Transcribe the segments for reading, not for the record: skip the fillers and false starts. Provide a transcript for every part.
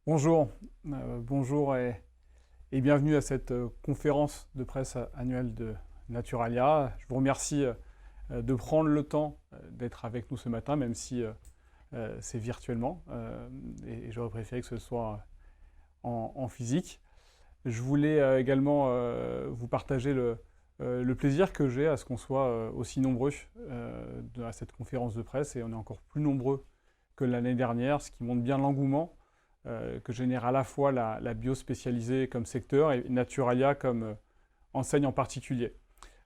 Bonjour, bonjour et bienvenue à cette conférence de presse annuelle de Naturalia. Je vous remercie de prendre le temps d'être avec nous ce matin, même si c'est virtuellement, et j'aurais préféré que ce soit en physique. Je voulais également vous partager le plaisir que j'ai à ce qu'on soit aussi nombreux à cette conférence de presse, et on est encore plus nombreux que l'année dernière, ce qui montre bien l'engouement que génère à la fois la bio spécialisée comme secteur et Naturalia comme enseigne en particulier.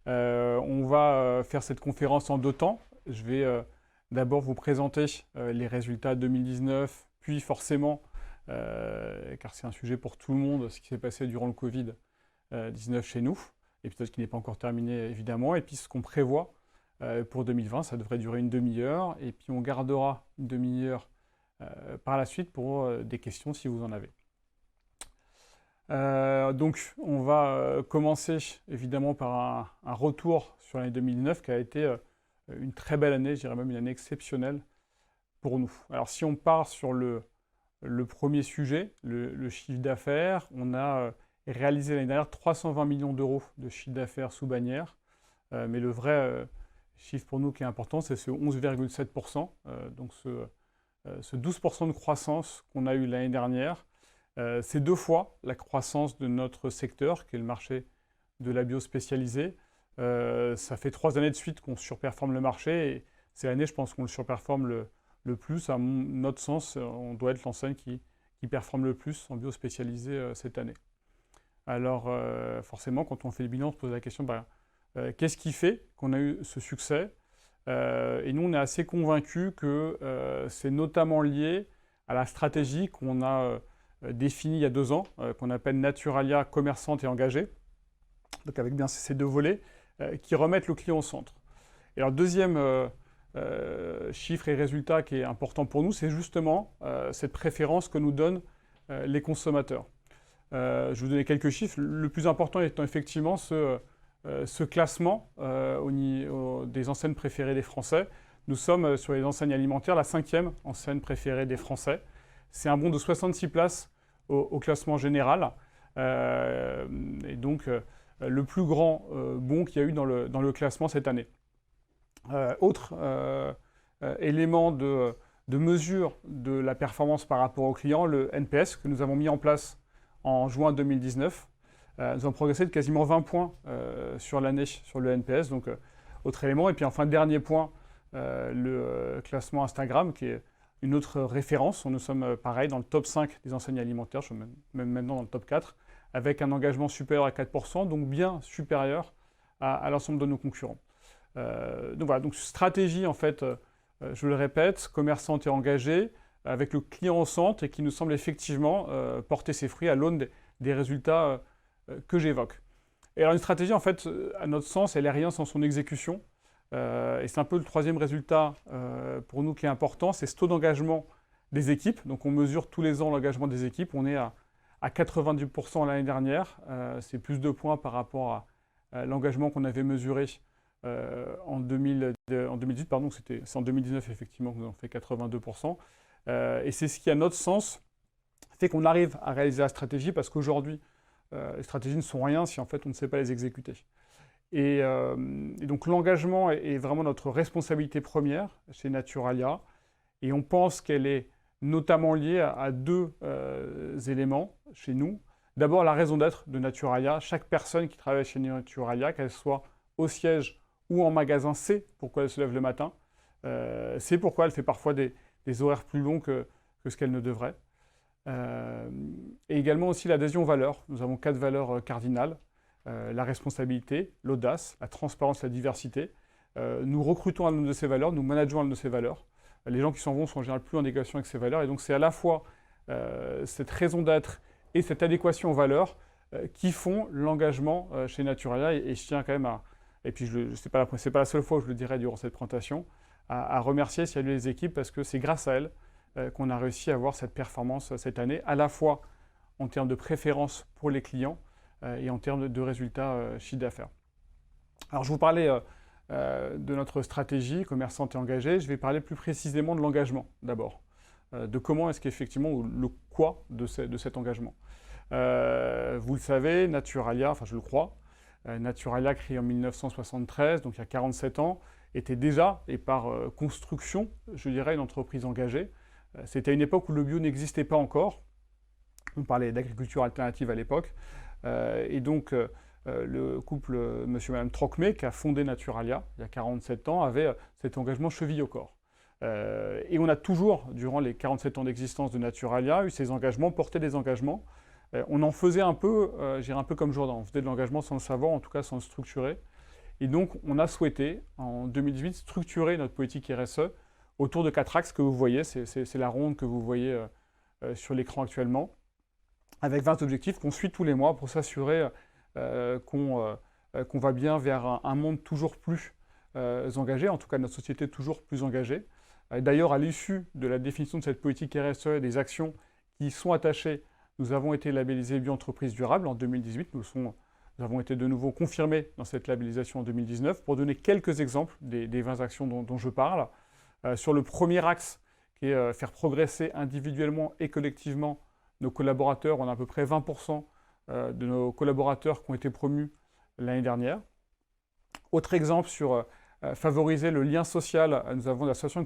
On va faire cette conférence en deux temps. Je vais d'abord vous présenter les résultats 2019, puis forcément, car c'est un sujet pour tout le monde, ce qui s'est passé durant le Covid-19 chez nous, et peut-être qui n'est pas encore terminé évidemment, et puis ce qu'on prévoit pour 2020, ça devrait durer une demi-heure, et puis on gardera une demi-heure par la suite pour des questions si vous en avez. Donc on va commencer évidemment par un retour sur l'année 2009 qui a été une très belle année, je dirais même une année exceptionnelle pour nous. Alors si on part sur le premier sujet, le chiffre d'affaires, on a réalisé l'année dernière 320 millions d'euros de chiffre d'affaires sous bannière, mais le vrai chiffre pour nous qui est important, c'est ce 11,7%, donc ce 12% de croissance qu'on a eu l'année dernière. C'est deux fois la croissance de notre secteur, qui est le marché de la bio spécialisée. Ça fait 3 années de suite qu'on surperforme le marché, et c'est l'année, je pense, qu'on le surperforme le plus. À notre sens, on doit être l'enseigne qui performe le plus en bio spécialisé cette année. Alors, forcément, quand on fait le bilan, on se pose la question, qu'est-ce qui fait qu'on a eu ce succès? Et nous, on est assez convaincus que c'est notamment lié à la stratégie qu'on a définie il y a 2 ans, qu'on appelle Naturalia commerçante et engagée, donc avec bien ces deux volets, qui remettent le client au centre. Et alors, deuxième chiffre et résultat qui est important pour nous, c'est justement cette préférence que nous donnent les consommateurs. Je vais vous donner quelques chiffres. Le plus important étant effectivement ce classement des enseignes préférées des Français. Nous sommes sur les enseignes alimentaires la 5e enseigne préférée des Français. C'est un bond de 66 places au classement général. Et donc le plus grand bond qu'il y a eu dans le classement cette année. Autre élément de mesure de la performance par rapport aux clients, le NPS que nous avons mis en place en juin 2019. Nous avons progressé de quasiment 20 points sur l'année sur le NPS, donc autre élément. Et puis enfin, dernier point, le classement Instagram, qui est une autre référence. Nous sommes pareil dans le top 5 des enseignes alimentaires, je suis même maintenant dans le top 4, avec un engagement supérieur à 4%, donc bien supérieur à l'ensemble de nos concurrents. Donc voilà, donc stratégie en fait, je le répète, commerçante et engagée, avec le client au centre et qui nous semble effectivement porter ses fruits à l'aune des résultats que j'évoque. Et alors une stratégie, en fait, à notre sens, elle n'est rien sans son exécution. Et c'est un peu le troisième résultat pour nous qui est important, c'est ce taux d'engagement des équipes. Donc on mesure tous les ans l'engagement des équipes. On est à 90% l'année dernière. C'est plus de points par rapport à l'engagement qu'on avait mesuré en 2018. Pardon, c'est en 2019 effectivement que nous avons fait 82%. Et c'est ce qui, à notre sens, fait qu'on arrive à réaliser la stratégie, parce qu'aujourd'hui, les stratégies ne sont rien si en fait on ne sait pas les exécuter. Et donc l'engagement est vraiment notre responsabilité première chez Naturalia, et on pense qu'elle est notamment liée à deux éléments chez nous. D'abord, la raison d'être de Naturalia. Chaque personne qui travaille chez Naturalia, qu'elle soit au siège ou en magasin, sait pourquoi elle se lève le matin, c'est pourquoi elle fait parfois des horaires plus longs que ce qu'elle ne devrait. Et également aussi l'adhésion aux valeurs. Nous avons 4 valeurs cardinales. La responsabilité, l'audace, la transparence, la diversité. Nous recrutons à l'une de ces valeurs, nous manageons à l'une de ces valeurs. Les gens qui s'en vont sont en général plus en adéquation avec ces valeurs. Et donc c'est à la fois cette raison d'être et cette adéquation aux valeurs qui font l'engagement chez Naturalia. Et je tiens quand même à, et puis c'est pas la seule fois que je le dirai durant cette présentation, à remercier, saluer les équipes, parce que c'est grâce à elles qu'on a réussi à avoir cette performance cette année, à la fois en termes de préférence pour les clients et en termes de résultats chiffre d'affaires. Alors je vous parlais de notre stratégie commerçante et engagée, je vais parler plus précisément de l'engagement d'abord. de comment est-ce qu'effectivement, ou le quoi de cet engagement. Vous le savez, Naturalia, enfin je le crois, Naturalia, créé en 1973, donc il y a 47 ans, était déjà, et par construction, je dirais, une entreprise engagée. C'était à une époque où le bio n'existait pas encore. On parlait d'agriculture alternative à l'époque. Et donc, le couple monsieur et madame Trocmé, qui a fondé Naturalia il y a 47 ans, avait cet engagement cheville au corps. Et on a toujours, durant les 47 ans d'existence de Naturalia, eu ces engagements, porté des engagements. On en faisait un peu, je dirais un peu comme Jourdain, on faisait de l'engagement sans le savoir, en tout cas sans le structurer. Et donc, on a souhaité, en 2018, structurer notre politique RSE autour de 4 axes que vous voyez. C'est la ronde que vous voyez sur l'écran actuellement, avec 20 objectifs qu'on suit tous les mois pour s'assurer qu'on va bien vers un monde toujours plus engagé, en tout cas notre société toujours plus engagée. D'ailleurs, à l'issue de la définition de cette politique RSE et des actions qui y sont attachées, nous avons été labellisés Bio-entreprise durable en 2018. Nous avons été de nouveau confirmés dans cette labellisation en 2019. Pour donner quelques exemples des 20 actions dont je parle, sur le premier axe, qui est faire progresser individuellement et collectivement nos collaborateurs, on a à peu près 20% de nos collaborateurs qui ont été promus l'année dernière. Autre exemple sur favoriser le lien social, nous avons des associations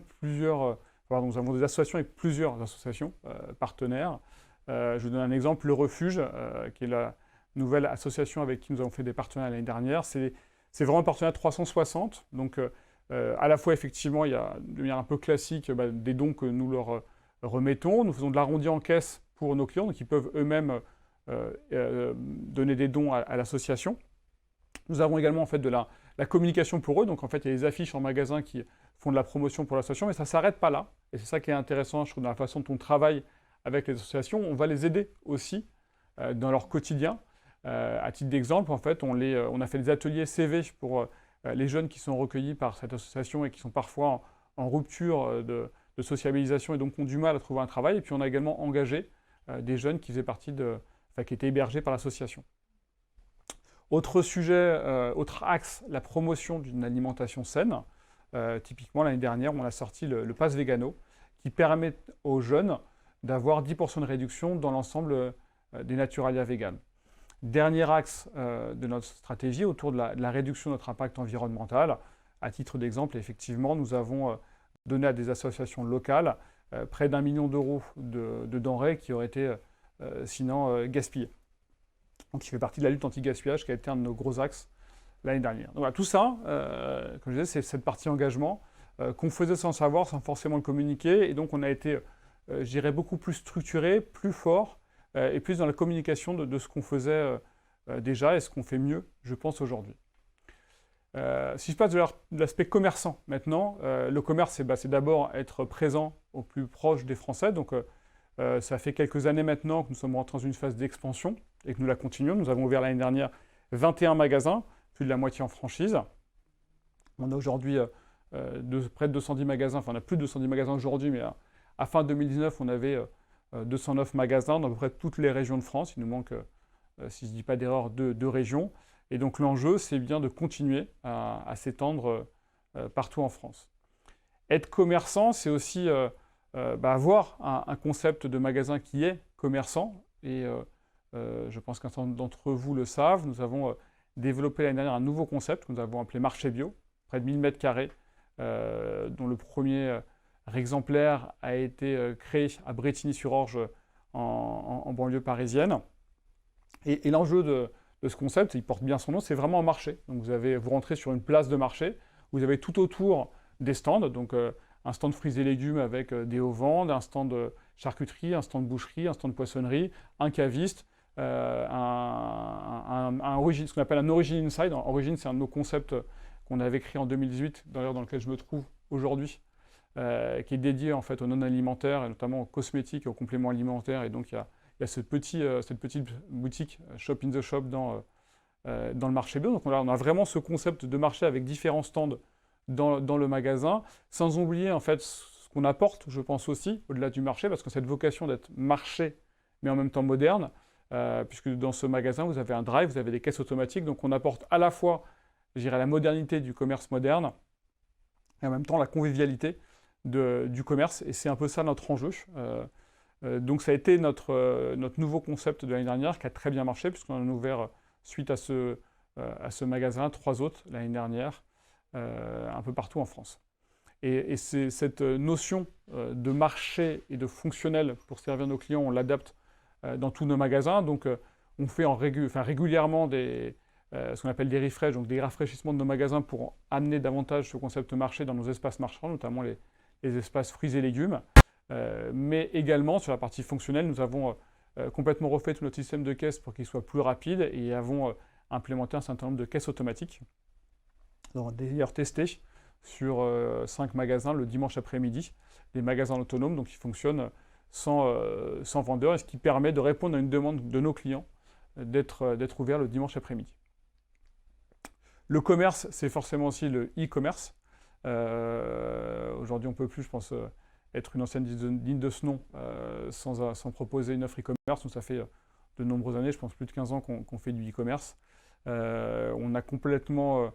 avec plusieurs associations partenaires. Je vous donne un exemple, Le Refuge, qui est la nouvelle association avec qui nous avons fait des partenariats l'année dernière. C'est vraiment un partenariat 360. Donc, à la fois, effectivement, il y a de manière un peu classique des dons que nous leur remettons. Nous faisons de l'arrondi en caisse pour nos clients, donc ils peuvent eux-mêmes donner des dons à l'association. Nous avons également en fait de la communication pour eux, donc en fait il y a des affiches en magasin qui font de la promotion pour l'association, mais ça ne s'arrête pas là. Et c'est ça qui est intéressant, je trouve, dans la façon dont on travaille avec les associations. On va les aider aussi dans leur quotidien. À titre d'exemple, en fait, on a fait des ateliers CV pour les jeunes qui sont recueillis par cette association et qui sont parfois en rupture de sociabilisation et donc ont du mal à trouver un travail. Et puis on a également engagé des jeunes qui faisaient partie qui étaient hébergés par l'association. Autre sujet, autre axe, la promotion d'une alimentation saine. Typiquement, l'année dernière, on a sorti le Pass Vegano, qui permet aux jeunes d'avoir 10% de réduction dans l'ensemble des Naturalia vegan. Dernier axe de notre stratégie autour de la réduction de notre impact environnemental. À titre d'exemple, effectivement, nous avons donné à des associations locales près d'1 million d'euros de denrées qui auraient été sinon gaspillées. Donc, qui fait partie de la lutte anti-gaspillage qui a été un de nos gros axes l'année dernière. Donc, voilà, tout ça, comme je disais, c'est cette partie engagement qu'on faisait sans savoir, sans forcément le communiquer. Et donc, on a été, je dirais, beaucoup plus structuré, plus fort et plus dans la communication de ce qu'on faisait déjà et ce qu'on fait mieux, je pense, aujourd'hui. Si je passe de l'aspect commerçant maintenant, le commerce, c'est d'abord être présent au plus proche des Français. Donc, ça fait quelques années maintenant que nous sommes rentrés dans une phase d'expansion et que nous la continuons. Nous avons ouvert l'année dernière 21 magasins, plus de la moitié en franchise. On a aujourd'hui près de 210 magasins, enfin on a plus de 210 magasins aujourd'hui, mais à fin 2019, on avait 209 magasins dans à peu près toutes les régions de France. Il nous manque, si je ne dis pas d'erreur, deux régions. Et donc l'enjeu, c'est bien de continuer à s'étendre partout en France. Être commerçant, c'est aussi avoir un concept de magasin qui est commerçant. Et je pense qu'un certain nombre d'entre vous le savent. Nous avons développé l'année dernière un nouveau concept que nous avons appelé Marché Bio, près de 1000 m², dont le premier exemplaire a été créé à Brétigny-sur-Orge en banlieue parisienne. Et l'enjeu de ce concept, il porte bien son nom, c'est vraiment un marché. Donc vous rentrez sur une place de marché, vous avez tout autour des stands, donc un stand de fruits et légumes avec des hauts-vendes, un stand de charcuterie, un stand de boucherie, un stand de poissonnerie, un caviste, ce qu'on appelle un Origin Inside. Origin, c'est un de nos concepts qu'on avait créé en 2018, d'ailleurs dans lequel je me trouve aujourd'hui, qui est dédié en fait aux non-alimentaires, et notamment aux cosmétiques et aux compléments alimentaires. Et donc il y a cette petite boutique Shop in the Shop dans le marché bio. Donc on a vraiment ce concept de marché avec différents stands dans le magasin, sans oublier en fait ce qu'on apporte, je pense aussi, au-delà du marché, parce que cette vocation d'être marché, mais en même temps moderne, puisque dans ce magasin, vous avez un drive, vous avez des caisses automatiques, donc on apporte à la fois, je dirais, la modernité du commerce moderne, et en même temps la convivialité du commerce, et c'est un peu ça notre enjeu. Donc ça a été notre nouveau concept de l'année dernière qui a très bien marché, puisqu'on en a ouvert, suite à ce magasin, 3 autres l'année dernière, un peu partout en France. Et c'est cette notion de marché et de fonctionnel pour servir nos clients, on l'adapte dans tous nos magasins. Donc on fait régulièrement ce qu'on appelle des refresh, donc des rafraîchissements de nos magasins pour amener davantage ce concept marché dans nos espaces marchands, notamment les espaces fruits et légumes. Mais également, sur la partie fonctionnelle, nous avons complètement refait tout notre système de caisse pour qu'il soit plus rapide et avons implémenté un certain nombre de caisses automatiques. On a d'ailleurs testé sur 5 magasins le dimanche après-midi, des magasins autonomes, donc qui fonctionnent sans vendeur, et ce qui permet de répondre à une demande de nos clients d'être ouvert le dimanche après-midi. Le commerce, c'est forcément aussi le e-commerce. Aujourd'hui, on ne peut plus, je pense, être une ancienne digne de ce nom sans proposer une offre e-commerce. Donc ça fait de nombreuses années, je pense plus de 15 ans qu'on fait du e-commerce. On a complètement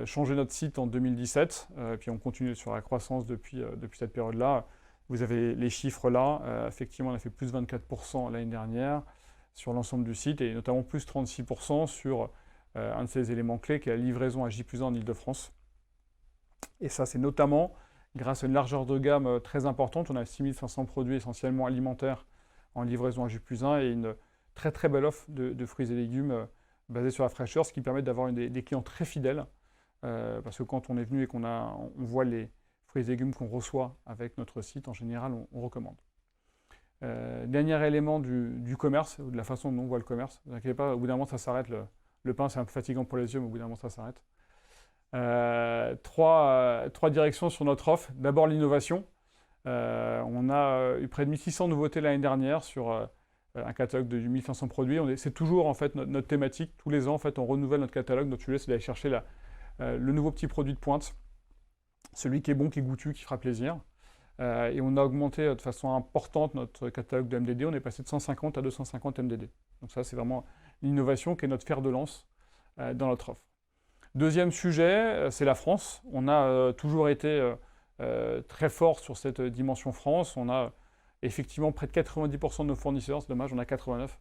changé notre site en 2017, puis on continue sur la croissance depuis cette période-là. Vous avez les chiffres là. Effectivement, on a fait plus de 24% l'année dernière sur l'ensemble du site, et notamment plus 36% sur un de ces éléments clés qui est la livraison à J+1 en Ile-de-France. Et ça, c'est notamment grâce à une largeur de gamme très importante. On a 6500 produits essentiellement alimentaires en livraison à J+1 et une très très belle offre de fruits et légumes basée sur la fraîcheur, ce qui permet d'avoir des clients très fidèles. Parce que quand on est venu et qu'on voit les fruits et légumes qu'on reçoit avec notre site, en général, on recommande. Dernier élément du commerce, ou de la façon dont on voit le commerce. Ne vous inquiétez pas, au bout d'un moment, ça s'arrête. Le pain, c'est un peu fatigant pour les yeux, mais au bout d'un moment, ça s'arrête. Trois directions sur notre offre. D'abord, l'innovation. On a eu près de 1600 nouveautés l'année dernière sur un catalogue de 1500 produits. C'est toujours en fait notre thématique. Tous les ans, en fait, on renouvelle notre catalogue. Notre sujet, c'est d'aller chercher le nouveau petit produit de pointe, celui qui est bon, qui est goûtu, qui fera plaisir. Et on a augmenté de façon importante notre catalogue de MDD. On est passé de 150 à 250 MDD. Donc ça, c'est vraiment l'innovation qui est notre fer de lance dans notre offre. Deuxième sujet, c'est la France. On a toujours été très fort sur cette dimension France. On a effectivement près de 90% de nos fournisseurs, c'est dommage, on a 89,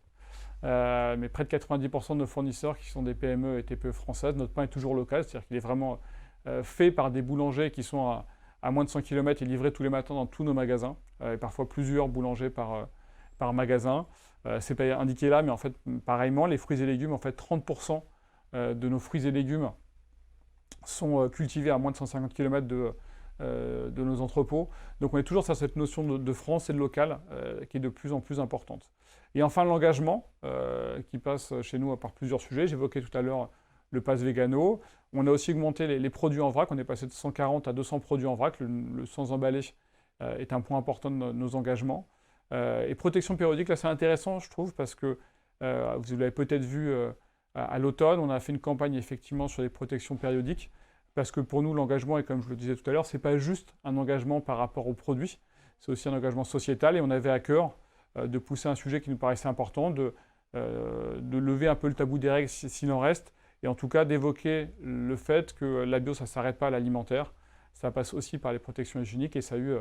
mais près de 90% de nos fournisseurs qui sont des PME et TPE françaises. Notre pain est toujours local, c'est-à-dire qu'il est vraiment fait par des boulangers qui sont à moins de 100 km et livrés tous les matins dans tous nos magasins, et parfois plusieurs boulangers par magasin. C'est pas indiqué là, mais en fait, pareillement, les fruits et légumes, en fait, 30% de nos fruits et légumes sont cultivés à moins de 150 km de nos entrepôts. Donc on est toujours sur cette notion de France et de local qui est de plus en plus importante. Et enfin l'engagement qui passe chez nous par plusieurs sujets. J'évoquais tout à l'heure le pass végano. On a aussi augmenté les produits en vrac. On est passé de 140 à 200 produits en vrac. Le sans emballer est un point important de nos engagements. Et protection périodique, là c'est intéressant je trouve parce que vous l'avez peut-être vu à l'automne, on a fait une campagne effectivement sur les protections périodiques parce que pour nous l'engagement, et comme je le disais tout à l'heure, c'est pas juste un engagement par rapport aux produits, c'est aussi un engagement sociétal et on avait à cœur de pousser un sujet qui nous paraissait important, de lever un peu le tabou des règles s'il en reste et en tout cas d'évoquer le fait que la bio ça ne s'arrête pas à l'alimentaire, ça passe aussi par les protections hygiéniques et ça a eu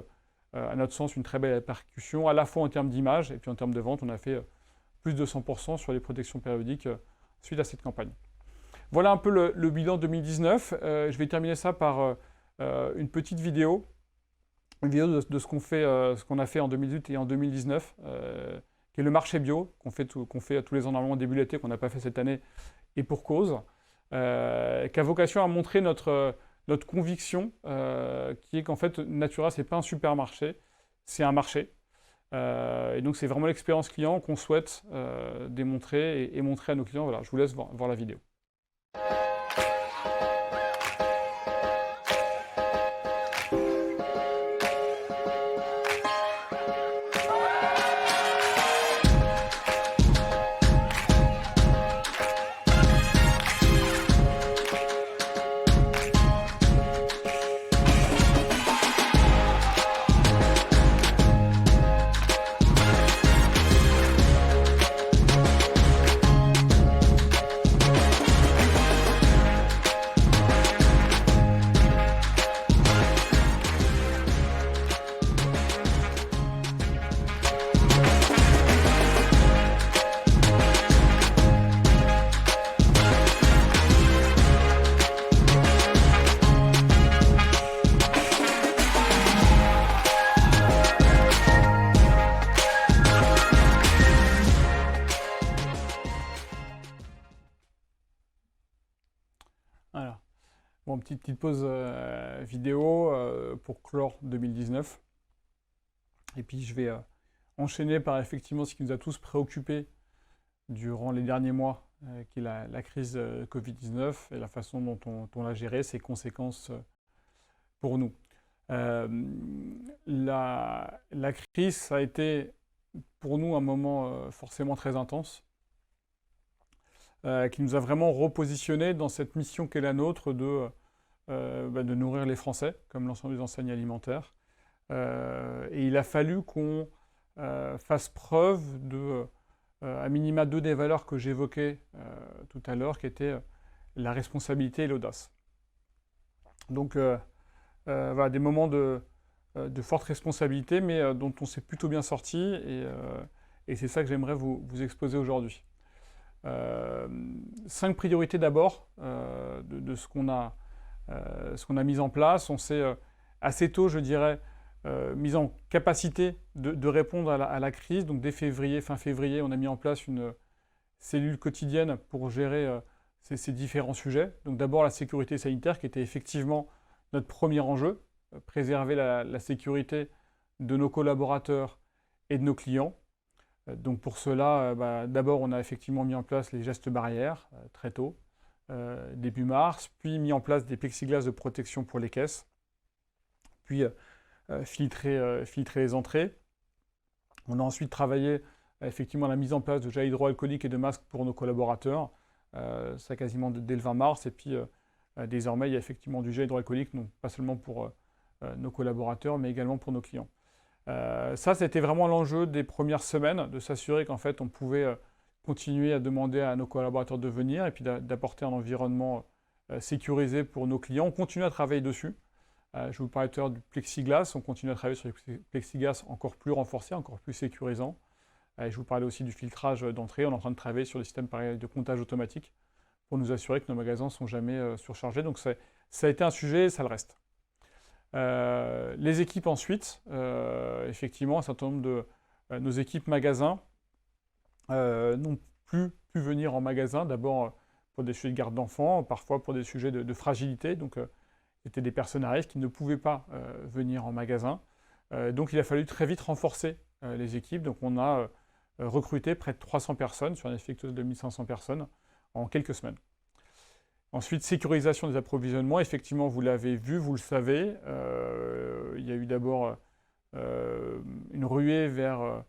à notre sens une très belle répercussion, à la fois en termes d'image et puis en termes de vente. On a fait plus de 100% sur les protections périodiques suite à cette campagne. Voilà un peu le bilan 2019. Je vais terminer ça par une petite vidéo, de ce qu'on a fait en 2018 et en 2019, qui est le marché bio, qu'on fait tous les ans normalement au début de l'été, qu'on n'a pas fait cette année, et pour cause, qui a vocation à montrer notre conviction, qui est qu'en fait, Natura, ce n'est pas un supermarché, c'est un marché. Et donc, c'est vraiment l'expérience client qu'on souhaite démontrer et montrer à nos clients. Voilà, je vous laisse voir la vidéo. Voilà. Bon, petite pause vidéo pour clore 2019. Et puis je vais enchaîner par effectivement ce qui nous a tous préoccupés durant les derniers mois, qui est la crise Covid-19 et la façon dont on l'a gérée, ses conséquences pour nous. La crise, ça a été pour nous un moment forcément très intense, qui nous a vraiment repositionné dans cette mission qu'est la nôtre de nourrir les Français, comme l'ensemble des enseignes alimentaires. Et il a fallu qu'on fasse preuve à minima deux des valeurs que j'évoquais tout à l'heure, qui étaient la responsabilité et l'audace. Donc voilà, des moments de forte responsabilité, mais dont on s'est plutôt bien sorti, et c'est ça que j'aimerais vous exposer aujourd'hui. 5 priorités d'abord de ce qu'on a mis en place. On s'est assez tôt, je dirais, mis en capacité de répondre à la crise. Donc dès fin février, on a mis en place une cellule quotidienne pour gérer ces différents sujets. Donc d'abord la sécurité sanitaire qui était effectivement notre premier enjeu, préserver la sécurité de nos collaborateurs et de nos clients. Donc pour cela, d'abord on a effectivement mis en place les gestes barrières très tôt, début mars, puis mis en place des plexiglas de protection pour les caisses, puis filtrer les entrées. On a ensuite travaillé effectivement à la mise en place de gel hydroalcoolique et de masques pour nos collaborateurs, ça quasiment dès le 20 mars, et puis désormais il y a effectivement du gel hydroalcoolique, non pas seulement pour nos collaborateurs, mais également pour nos clients. Ça, c'était vraiment l'enjeu des premières semaines, de s'assurer qu'en fait on pouvait continuer à demander à nos collaborateurs de venir et puis d'apporter un environnement sécurisé pour nos clients. On continue à travailler dessus. Je vous parlais tout à l'heure du plexiglas, on continue à travailler sur les plexiglas encore plus renforcés, encore plus sécurisants. Je vous parlais aussi du filtrage d'entrée, on est en train de travailler sur des systèmes de comptage automatique pour nous assurer que nos magasins ne sont jamais surchargés. Donc ça a été un sujet et ça le reste. Les équipes ensuite, effectivement, un certain nombre de nos équipes magasins n'ont plus pu venir en magasin, d'abord pour des sujets de garde d'enfants, parfois pour des sujets de fragilité, donc c'était des personnes à risque qui ne pouvaient pas venir en magasin. Donc il a fallu très vite renforcer les équipes, donc on a recruté près de 300 personnes sur un effectif de 1500 personnes en quelques semaines. Ensuite, sécurisation des approvisionnements. Effectivement, vous l'avez vu, vous le savez. Il y a eu d'abord une ruée vers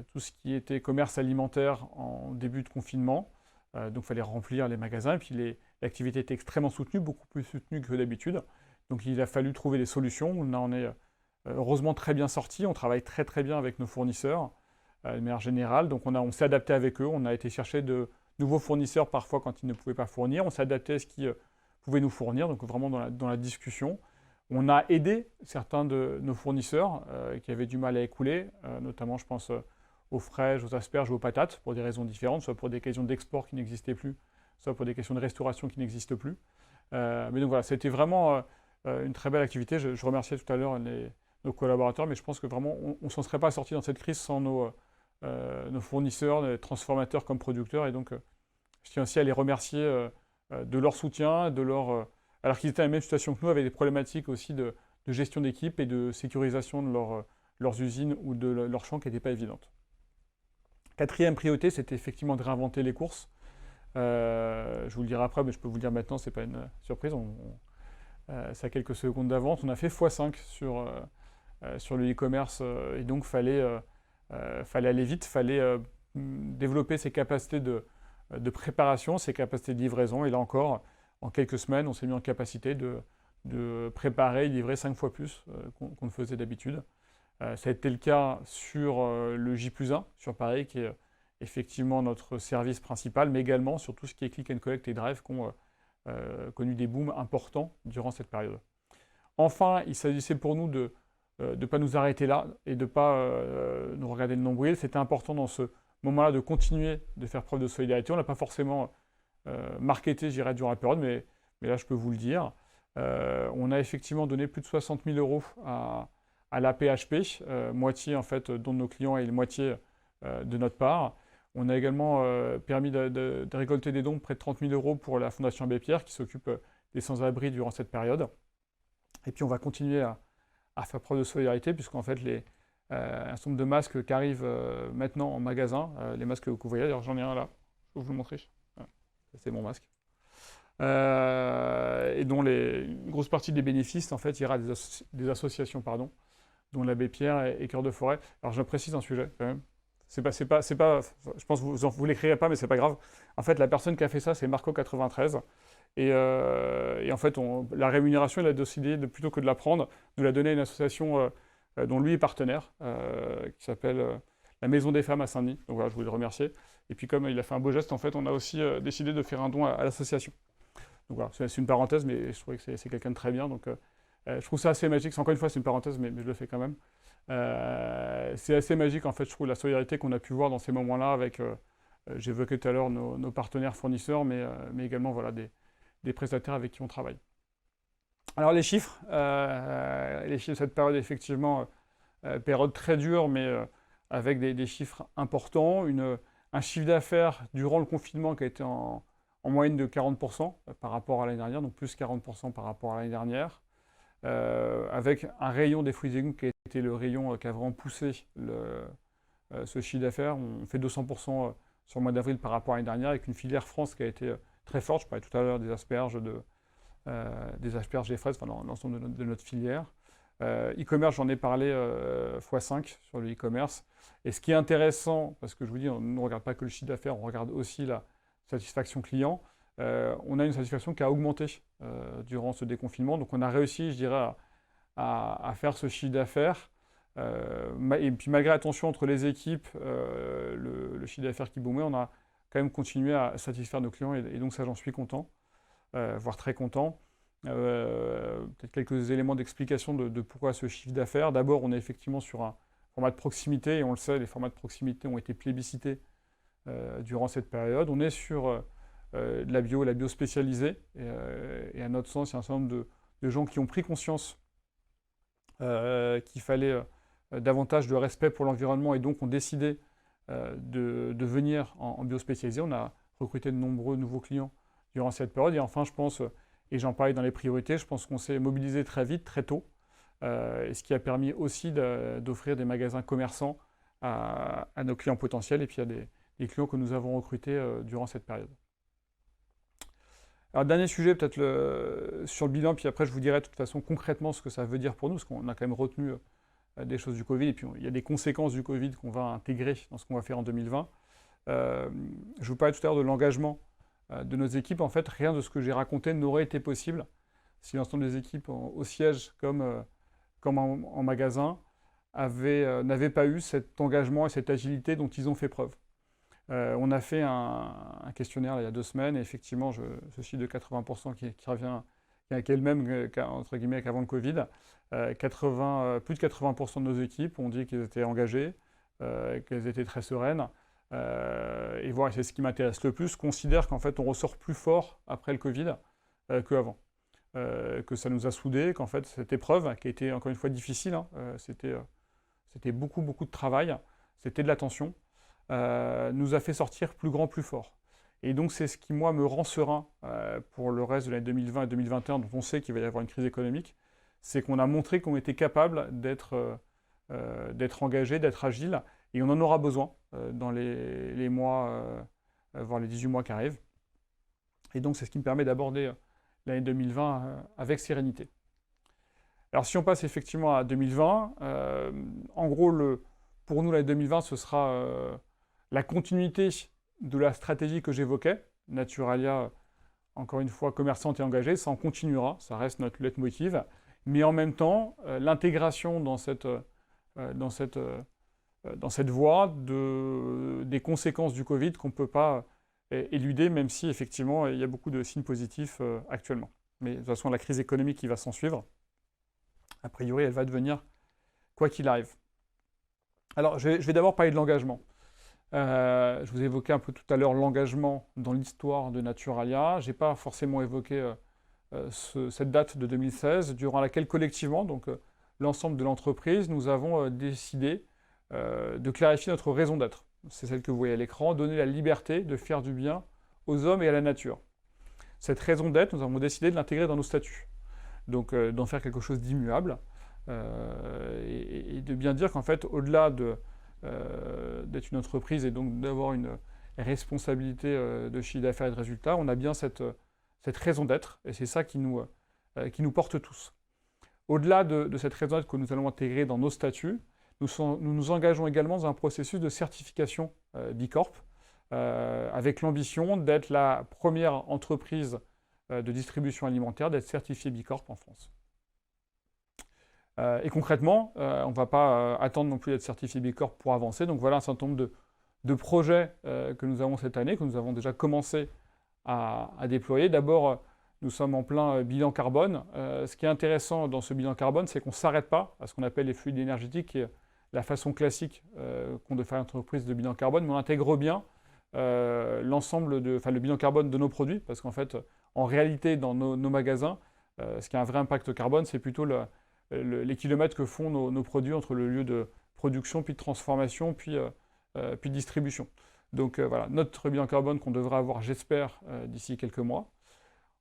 tout ce qui était commerce alimentaire en début de confinement. Donc, il fallait remplir les magasins. Et puis, l'activité était extrêmement soutenue, beaucoup plus soutenue que d'habitude. Donc, il a fallu trouver des solutions. On en est heureusement très bien sorti. On travaille très, très bien avec nos fournisseurs, de manière générale. Donc, on s'est adapté avec eux. On a été chercher de nouveaux fournisseurs parfois quand ils ne pouvaient pas fournir. On s'est adapté à ce qu'ils pouvaient nous fournir, donc vraiment dans la discussion. On a aidé certains de nos fournisseurs qui avaient du mal à écouler, notamment je pense aux fraises, aux asperges, aux patates, pour des raisons différentes, soit pour des questions d'export qui n'existaient plus, soit pour des questions de restauration qui n'existent plus. Mais donc voilà, c'était vraiment une très belle activité. Je remerciais tout à l'heure nos collaborateurs, mais je pense que vraiment on ne s'en serait pas sorti dans cette crise sans nos fournisseurs, les transformateurs comme producteurs, et donc je tiens aussi à les remercier de leur soutien, alors qu'ils étaient dans la même situation que nous, avec des problématiques aussi de gestion d'équipe et de sécurisation de leurs usines ou de leurs champs qui n'étaient pas évidentes. Quatrième priorité, c'était effectivement de réinventer les courses. Je vous le dirai après, mais je peux vous le dire maintenant, ce n'est pas une surprise, c'est à quelques secondes d'avance. On a fait x5 sur le e-commerce, et donc fallait aller vite, fallait développer ses capacités de préparation, ses capacités de livraison. Et là encore, en quelques semaines, on s'est mis en capacité de préparer et livrer 5 fois plus qu'on ne faisait d'habitude. Ça a été le cas sur le J+1, sur Paris, qui est effectivement notre service principal, mais également sur tout ce qui est click and collect et drive, qui ont connu des booms importants durant cette période. Enfin, il s'agissait pour nous de ne pas nous arrêter là et de ne pas nous regarder le nombril. C'était important dans ce moment-là de continuer de faire preuve de solidarité. On n'a pas forcément marketé, je dirais, durant la période, mais là, je peux vous le dire. On a effectivement donné plus de 60 000 € à la PHP, moitié en fait dont de nos clients et moitié de notre part. On a également permis de récolter des dons, près de 30 000 € pour la Fondation Abbé Pierre, qui s'occupe des sans-abri durant cette période. Et puis on va continuer à faire preuve de solidarité, puisqu'en fait, un certain nombre de masques qui arrivent maintenant en magasin, les masques que vous voyez, d'ailleurs j'en ai un là, je vais vous le montrer. Voilà. C'est mon masque. Et dont une grosse partie des bénéfices, en fait, ira à des associations, pardon, dont l'Abbé Pierre et Cœur de Forêt. Alors je précise un sujet, quand même. Je pense que vous l'écrirez pas, mais c'est pas grave. En fait, la personne qui a fait ça, c'est Marco93. Et en fait, la rémunération, il a décidé, plutôt que de la prendre, de la donner à une association dont lui est partenaire, qui s'appelle la Maison des Femmes à Saint-Denis. Donc voilà, je voulais le remercier. Et puis comme il a fait un beau geste, en fait, on a aussi décidé de faire un don à l'association. Donc voilà, c'est une parenthèse, mais je trouvais que c'est quelqu'un de très bien. Donc je trouve ça assez magique. Encore une fois, c'est une parenthèse, mais je le fais quand même. C'est assez magique, en fait, je trouve, la solidarité qu'on a pu voir dans ces moments-là avec, j'évoquais tout à l'heure nos partenaires fournisseurs, mais également voilà, des prestataires avec qui on travaille. Alors les chiffres de cette période, effectivement, période très dure, mais avec des chiffres importants, un chiffre d'affaires durant le confinement qui a été en moyenne de 40% par rapport à l'année dernière, donc plus 40% par rapport à l'année dernière, avec un rayon des fruits et légumes qui a été le rayon qui a vraiment poussé ce chiffre d'affaires. On fait 200% sur le mois d'avril par rapport à l'année dernière, avec une filière France qui a été très forte. Je parlais tout à l'heure des asperges, des fraises, enfin l'ensemble de notre filière. E-commerce, j'en ai parlé x5 sur le e-commerce. Et ce qui est intéressant, parce que je vous dis, on ne regarde pas que le chiffre d'affaires, on regarde aussi la satisfaction client. On a une satisfaction qui a augmenté durant ce déconfinement. Donc on a réussi, je dirais, à faire ce chiffre d'affaires. Et puis malgré la tension entre les équipes, le chiffre d'affaires qui boomait, on a quand même continué à satisfaire nos clients. Et donc ça, j'en suis content, voire très content. Peut-être quelques éléments d'explication de pourquoi ce chiffre d'affaires. D'abord, on est effectivement sur un format de proximité, et on le sait, les formats de proximité ont été plébiscités durant cette période. On est sur de la bio spécialisée, et à notre sens, il y a un certain nombre de gens qui ont pris conscience qu'il fallait davantage de respect pour l'environnement, et donc ont décidé de venir en bio spécialisé. On a recruté de nombreux nouveaux clients durant cette période, et enfin, je pense, et j'en parlais dans les priorités, je pense qu'on s'est mobilisé très vite, très tôt, et ce qui a permis aussi d'offrir des magasins commerçants à nos clients potentiels, et puis à des clients que nous avons recrutés durant cette période. Alors, dernier sujet, peut-être sur le bilan, puis après je vous dirai de toute façon concrètement ce que ça veut dire pour nous, parce qu'on a quand même retenu des choses du Covid, et puis il y a des conséquences du Covid qu'on va intégrer dans ce qu'on va faire en 2020. Je vous parlais tout à l'heure de l'engagement de nos équipes. En fait, rien de ce que j'ai raconté n'aurait été possible si l'ensemble des équipes au siège comme en magasin n'avaient pas eu cet engagement et cette agilité dont ils ont fait preuve. On a fait un questionnaire là, il y a 2 semaines, et effectivement, ce chiffre de 80% qui revient, qui est le même entre guillemets qu'avant le Covid. Plus de 80% de nos équipes ont dit qu'elles étaient engagées, qu'elles étaient très sereines. Et voilà, c'est ce qui m'intéresse le plus. Considère qu'en fait, on ressort plus fort après le Covid qu'avant. Que ça nous a soudés, qu'en fait, cette épreuve, qui a été encore une fois difficile, hein, c'était beaucoup de travail, c'était de la tension, nous a fait sortir plus grand, plus fort. Et donc c'est ce qui, moi, me rend serein pour le reste de l'année 2020 et 2021, dont on sait qu'il va y avoir une crise économique, c'est qu'on a montré qu'on était capable d'être engagé, d'être agile, et on en aura besoin dans les mois, voire les 18 mois qui arrivent. Et donc c'est ce qui me permet d'aborder l'année 2020 avec sérénité. Alors si on passe effectivement à 2020, en gros, pour nous, l'année 2020, ce sera la continuité de la stratégie que j'évoquais. Naturalia, encore une fois, commerçante et engagée, ça en continuera, ça reste notre leitmotiv. Mais en même temps, l'intégration dans cette voie des conséquences du Covid qu'on ne peut pas éluder, même si effectivement il y a beaucoup de signes positifs actuellement. Mais de toute façon, la crise économique qui va s'en suivre, a priori, elle va devenir quoi qu'il arrive. Alors, je vais d'abord parler de l'engagement. Je vous ai évoqué un peu tout à l'heure l'engagement dans l'histoire de Naturalia. Je n'ai pas forcément évoqué cette date de 2016, durant laquelle collectivement, donc l'ensemble de l'entreprise, nous avons décidé de clarifier notre raison d'être. C'est celle que vous voyez à l'écran, donner la liberté de faire du bien aux hommes et à la nature. cette raison d'être, nous avons décidé de l'intégrer dans nos statuts. Donc d'en faire quelque chose d'immuable, et de bien dire qu'en fait, au-delà d'être une entreprise et donc d'avoir une responsabilité de chiffre d'affaires et de résultats, on a bien cette raison d'être, et c'est ça qui nous porte tous. Au-delà de cette raison d'être que nous allons intégrer dans nos statuts, nous nous engageons également dans un processus de certification Bicorp, avec l'ambition d'être la première entreprise de distribution alimentaire, d'être certifiée Bicorp en France. Et concrètement, on ne va pas attendre non plus d'être certifié Bicorp pour avancer. Donc voilà un certain nombre de projets que nous avons cette année, que nous avons déjà commencé à déployer. D'abord, nous sommes en plein bilan carbone. Ce qui est intéressant dans ce bilan carbone, c'est qu'on ne s'arrête pas à ce qu'on appelle les fluides énergétiques, qui est la façon classique qu'ont de faire une entreprise de bilan carbone, mais on intègre bien le bilan carbone de nos produits, parce qu'en fait, en réalité, dans nos magasins, ce qui a un vrai impact carbone, c'est plutôt les kilomètres que font nos produits entre le lieu de production, puis de transformation, puis de distribution. Donc voilà, notre bilan carbone qu'on devra avoir, j'espère, d'ici quelques mois.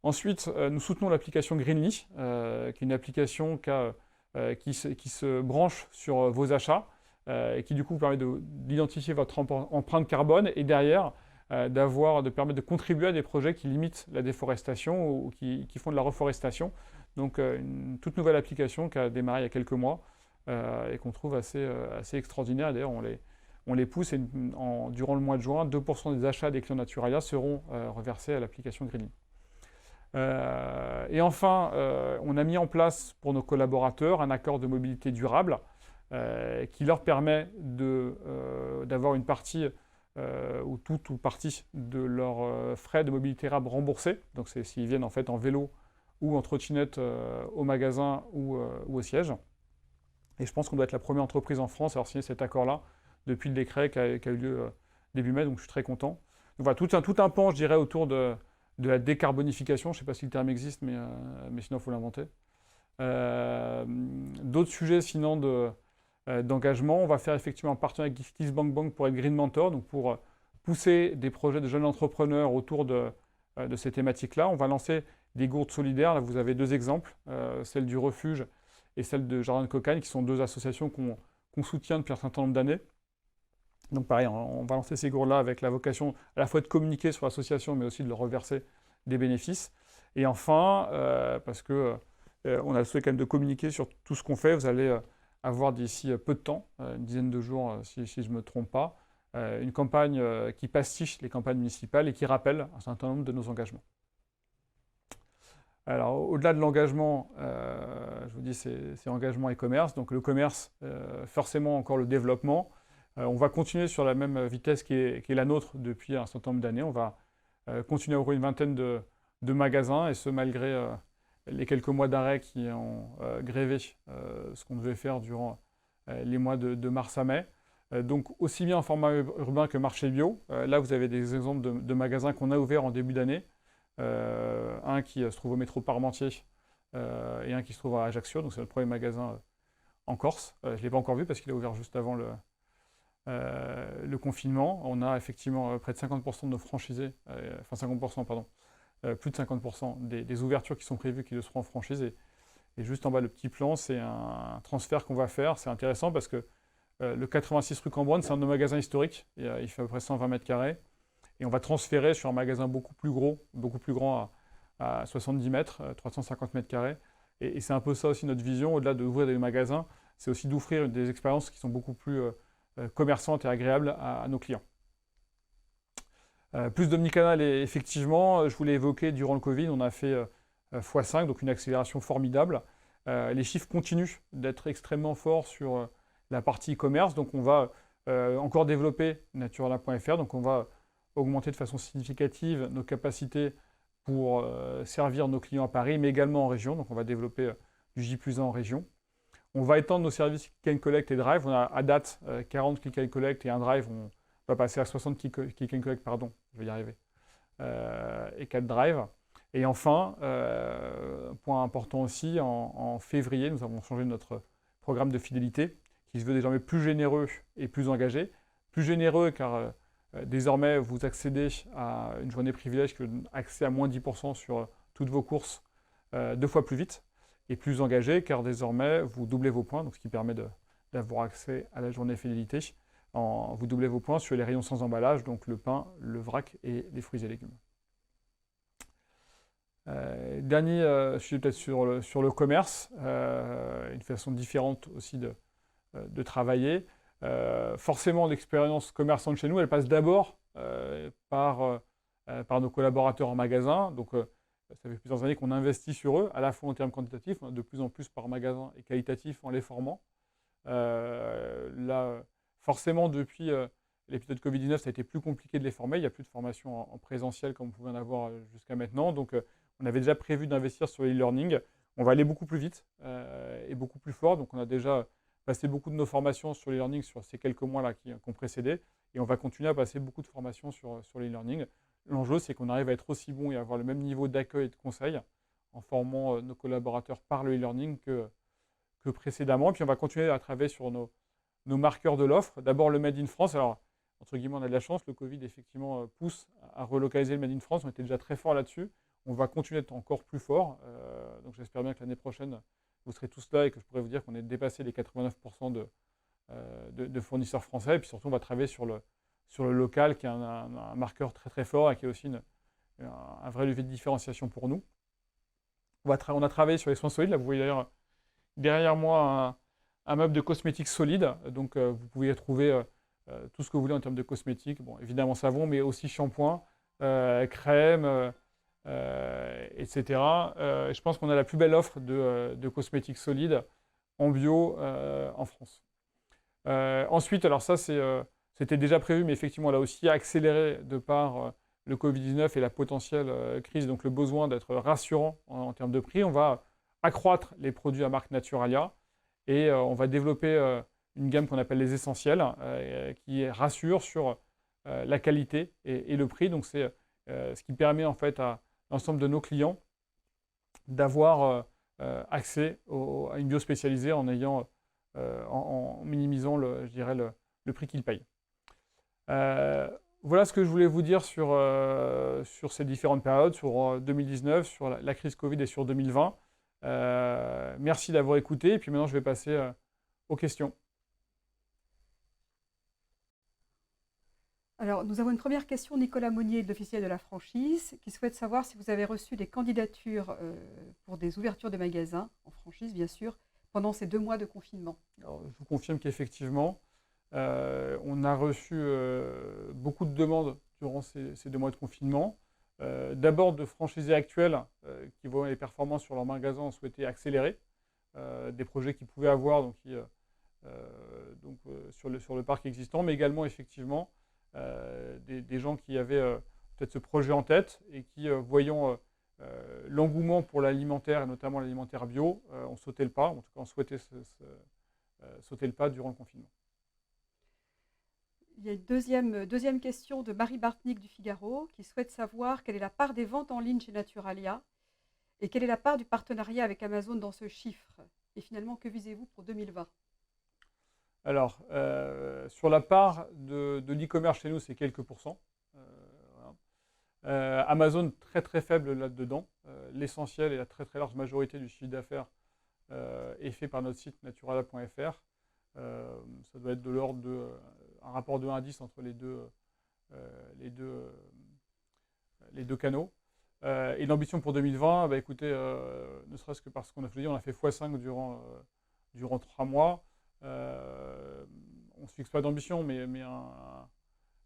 Ensuite, nous soutenons l'application Greenly, qui est une application qui se branche sur vos achats, et qui du coup vous permet d'identifier votre empreinte carbone et derrière de permettre de contribuer à des projets qui limitent la déforestation ou qui font de la reforestation. Donc une toute nouvelle application qui a démarré il y a quelques mois et qu'on trouve assez extraordinaire. D'ailleurs, on les pousse et durant le mois de juin, 2% des achats des clients Naturalia seront reversés à l'application Greenly. Et enfin, on a mis en place pour nos collaborateurs un accord de mobilité durable qui leur permet d'avoir une partie ou toute ou partie de leurs frais de mobilité durable remboursés. Donc c'est s'ils viennent en fait en vélo ou en trottinette au magasin ou au siège. Et je pense qu'on doit être la première entreprise en France à avoir signé cet accord-là depuis le décret qui a eu lieu début mai, donc je suis très content. Donc voilà, tout un pan, je dirais, autour de la décarbonification. Je ne sais pas si le terme existe, mais sinon il faut l'inventer. D'autres sujets sinon d'engagement. On va faire effectivement un partenariat avec KissBankBank pour être Green Mentor, donc pour pousser des projets de jeunes entrepreneurs autour de ces thématiques-là. On va lancer des gourdes solidaires. Là, vous avez deux exemples, celle du Refuge et celle de Jardin de Cocagne, qui sont deux associations qu'on soutient depuis un certain nombre d'années. Donc pareil, on va lancer ces gourdes-là avec la vocation à la fois de communiquer sur l'association, mais aussi de leur reverser des bénéfices. Et enfin, parce que on a le souhait quand même de communiquer sur tout ce qu'on fait, vous allez avoir d'ici peu de temps, une dizaine de jours si je ne me trompe pas, une campagne qui pastiche les campagnes municipales et qui rappelle un certain nombre de nos engagements. Alors au-delà de l'engagement, je vous dis c'est engagement et commerce, donc le commerce, forcément encore le développement. On va continuer sur la même vitesse qui est la nôtre depuis un certain nombre d'années. On va continuer à ouvrir une vingtaine de magasins, et ce malgré les quelques mois d'arrêt qui ont grévé ce qu'on devait faire durant les mois de mars à mai. Donc aussi bien en format urbain que marché bio. Là, vous avez des exemples de magasins qu'on a ouverts en début d'année. Un qui se trouve au métro Parmentier et un qui se trouve à Ajaccio. Donc c'est le premier magasin en Corse. Je ne l'ai pas encore vu parce qu'il a ouvert juste avant le confinement. On a effectivement près de 50% de nos franchisés, enfin 50%, pardon, plus de 50% des ouvertures qui sont prévues qui le seront en franchise. Et juste en bas, le petit plan, c'est un transfert qu'on va faire. C'est intéressant parce que le 86 rue Cambronne, c'est un de nos magasins historiques. Il fait à peu près 120 mètres carrés. Et on va transférer sur un magasin beaucoup plus grand à 70 mètres, 350 mètres carrés. Et c'est un peu ça aussi notre vision, au-delà d'ouvrir des magasins, c'est aussi d'offrir des expériences qui sont beaucoup plus commerçantes et agréables à nos clients. Plus d'omnicanal, et effectivement, je vous l'ai évoqué, durant le Covid, on a fait x5, donc une accélération formidable. Les chiffres continuent d'être extrêmement forts sur la partie e-commerce, donc on va encore développer Naturalia.fr, donc on va augmenter de façon significative nos capacités pour servir nos clients à Paris, mais également en région, donc on va développer du J+1 en région. On va étendre nos services Click and Collect et Drive, on a à date 40 Click and Collect et un Drive, on va passer à 60 Click and Collect, pardon, je vais y arriver, et 4 Drive. Et enfin, point important aussi, en février, nous avons changé notre programme de fidélité, qui se veut désormais plus généreux et plus engagé. Plus généreux car Désormais, vous accédez à une journée privilège qui vous donne accès à moins 10% sur toutes vos courses 2 fois plus vite et plus engagé, car désormais, vous doublez vos points, donc ce qui permet d'avoir accès à la journée fidélité. Vous doublez vos points sur les rayons sans emballage, donc le pain, le vrac et les fruits et légumes. Dernier sujet peut-être sur le commerce, une façon différente aussi de travailler. Forcément, l'expérience commerçante chez nous, elle passe d'abord par nos collaborateurs en magasin. Donc, ça fait plusieurs années qu'on investit sur eux, à la fois en termes quantitatifs, de plus en plus par magasin, et qualitatifs en les formant. Là, forcément, depuis l'épisode Covid-19, ça a été plus compliqué de les former. Il n'y a plus de formation en présentiel comme on pouvait en avoir jusqu'à maintenant. Donc, on avait déjà prévu d'investir sur l'e-learning. On va aller beaucoup plus vite et beaucoup plus fort. Donc, on a déjà passé beaucoup de nos formations sur l'e-learning sur ces quelques mois-là qui ont précédé. Et on va continuer à passer beaucoup de formations sur l'e-learning. L'enjeu, c'est qu'on arrive à être aussi bon et avoir le même niveau d'accueil et de conseil en formant nos collaborateurs par le e-learning que précédemment. Puis on va continuer à travailler sur nos marqueurs de l'offre. D'abord le Made in France. Alors, entre guillemets, on a de la chance. Le Covid, effectivement, pousse à relocaliser le Made in France. On était déjà très fort là-dessus. On va continuer à être encore plus fort. Donc j'espère bien que l'année prochaine, vous serez tous là et que je pourrai vous dire qu'on ait dépassé les 89% de fournisseurs français. Et puis surtout, on va travailler sur le local, qui est un marqueur très très fort et qui est aussi un vrai levier de différenciation pour nous. On a travaillé sur les soins solides. Là, vous voyez d'ailleurs derrière moi un meuble de cosmétiques solide. Donc vous pouvez trouver tout ce que vous voulez en termes de cosmétiques. Bon, évidemment savon, mais aussi shampoing, crème, etc. Je pense qu'on a la plus belle offre de cosmétiques solides en bio en France. Ensuite, alors ça c'était déjà prévu, mais effectivement là aussi accéléré de par le Covid-19 et la potentielle crise, donc le besoin d'être rassurant en termes de prix. On va accroître les produits à marque Naturalia et on va développer une gamme qu'on appelle les essentiels qui rassure sur la qualité et le prix. Donc c'est ce qui permet en fait à l'ensemble de nos clients d'avoir accès à une bio spécialisée en minimisant je dirais le prix qu'ils payent. Voilà ce que je voulais vous dire sur ces différentes périodes, sur 2019, sur la crise Covid et sur 2020. Merci d'avoir écouté. Et puis maintenant, je vais passer aux questions. Alors, nous avons une première question, Nicolas Monnier, de l'officiel de la franchise, qui souhaite savoir si vous avez reçu des candidatures pour des ouvertures de magasins, en franchise bien sûr, pendant ces 2 mois de confinement. Alors, je vous confirme qu'effectivement, on a reçu beaucoup de demandes durant ces 2 mois de confinement. D'abord de franchisés actuels qui voient les performances sur leur magasin ont souhaité accélérer des projets qu'ils pouvaient avoir sur le parc existant, mais également effectivement des gens qui avaient peut-être ce projet en tête et qui, voyant l'engouement pour l'alimentaire, et notamment l'alimentaire bio, ont sauté le pas, en tout cas ont souhaité sauter le pas durant le confinement. Il y a une deuxième question de Marie Bartnick du Figaro, qui souhaite savoir quelle est la part des ventes en ligne chez Naturalia et quelle est la part du partenariat avec Amazon dans ce chiffre. Et finalement, que visez-vous pour 2020 ? Alors, sur la part de l'e-commerce chez nous, c'est quelques pourcents. Voilà. Amazon, très très faible là-dedans. L'essentiel et la très très large majorité du chiffre d'affaires est fait par notre site naturalia.fr. Ça doit être de l'ordre d'un rapport de 1 à 10 entre les deux canaux. Et l'ambition pour 2020, écoutez, ne serait-ce que parce qu'on a fait x5 durant 3 mois. On ne se fixe pas d'ambition, mais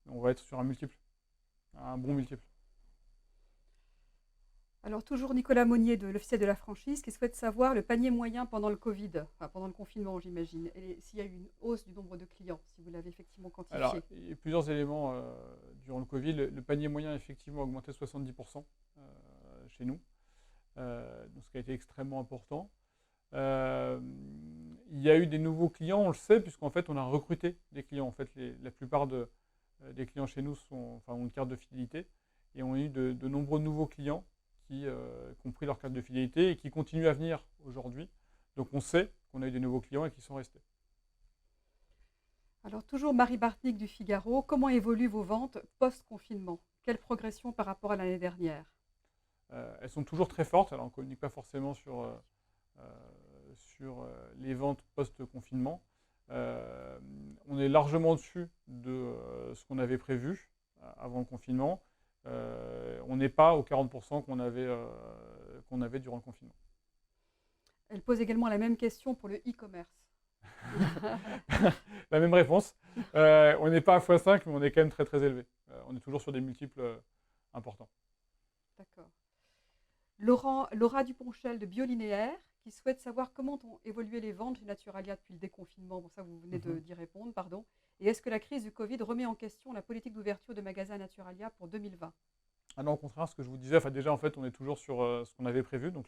on va être sur un multiple, un bon multiple. Alors toujours Nicolas Monnier de l'officiel de la franchise qui souhaite savoir le panier moyen pendant le Covid, enfin pendant le confinement j'imagine, et s'il y a eu une hausse du nombre de clients, si vous l'avez effectivement quantifié. Alors, il y a plusieurs éléments durant le Covid. Le panier moyen effectivement a augmenté de 70% chez nous, donc ce qui a été extrêmement important. Il y a eu des nouveaux clients, on le sait, puisqu'en fait on a recruté des clients. En fait, la plupart des clients chez nous ont une carte de fidélité et on a eu de nombreux nouveaux clients qui ont pris leur carte de fidélité et qui continuent à venir aujourd'hui. Donc on sait qu'on a eu des nouveaux clients et qui sont restés. Alors, toujours Marie Bartnick du Figaro, comment évoluent vos ventes post-confinement? Quelle progression par rapport à l'année dernière? Elles sont toujours très fortes. Alors, on ne communique pas forcément sur les ventes post-confinement. On est largement au-dessus de ce qu'on avait prévu avant le confinement. On n'est pas aux 40% qu'on avait durant le confinement. Elle pose également la même question pour le e-commerce. La même réponse. On n'est pas à x5, mais on est quand même très très élevé. On est toujours sur des multiples importants. D'accord. Laura Duponchel de Biolinéaire qui souhaite savoir comment ont évolué les ventes chez Naturalia depuis le déconfinement. Bon, ça, vous venez d'y répondre, pardon. Et est-ce que la crise du Covid remet en question la politique d'ouverture de magasins Naturalia pour 2020? Ah non, au contraire, ce que je vous disais, enfin, déjà en fait, on est toujours sur ce qu'on avait prévu. Donc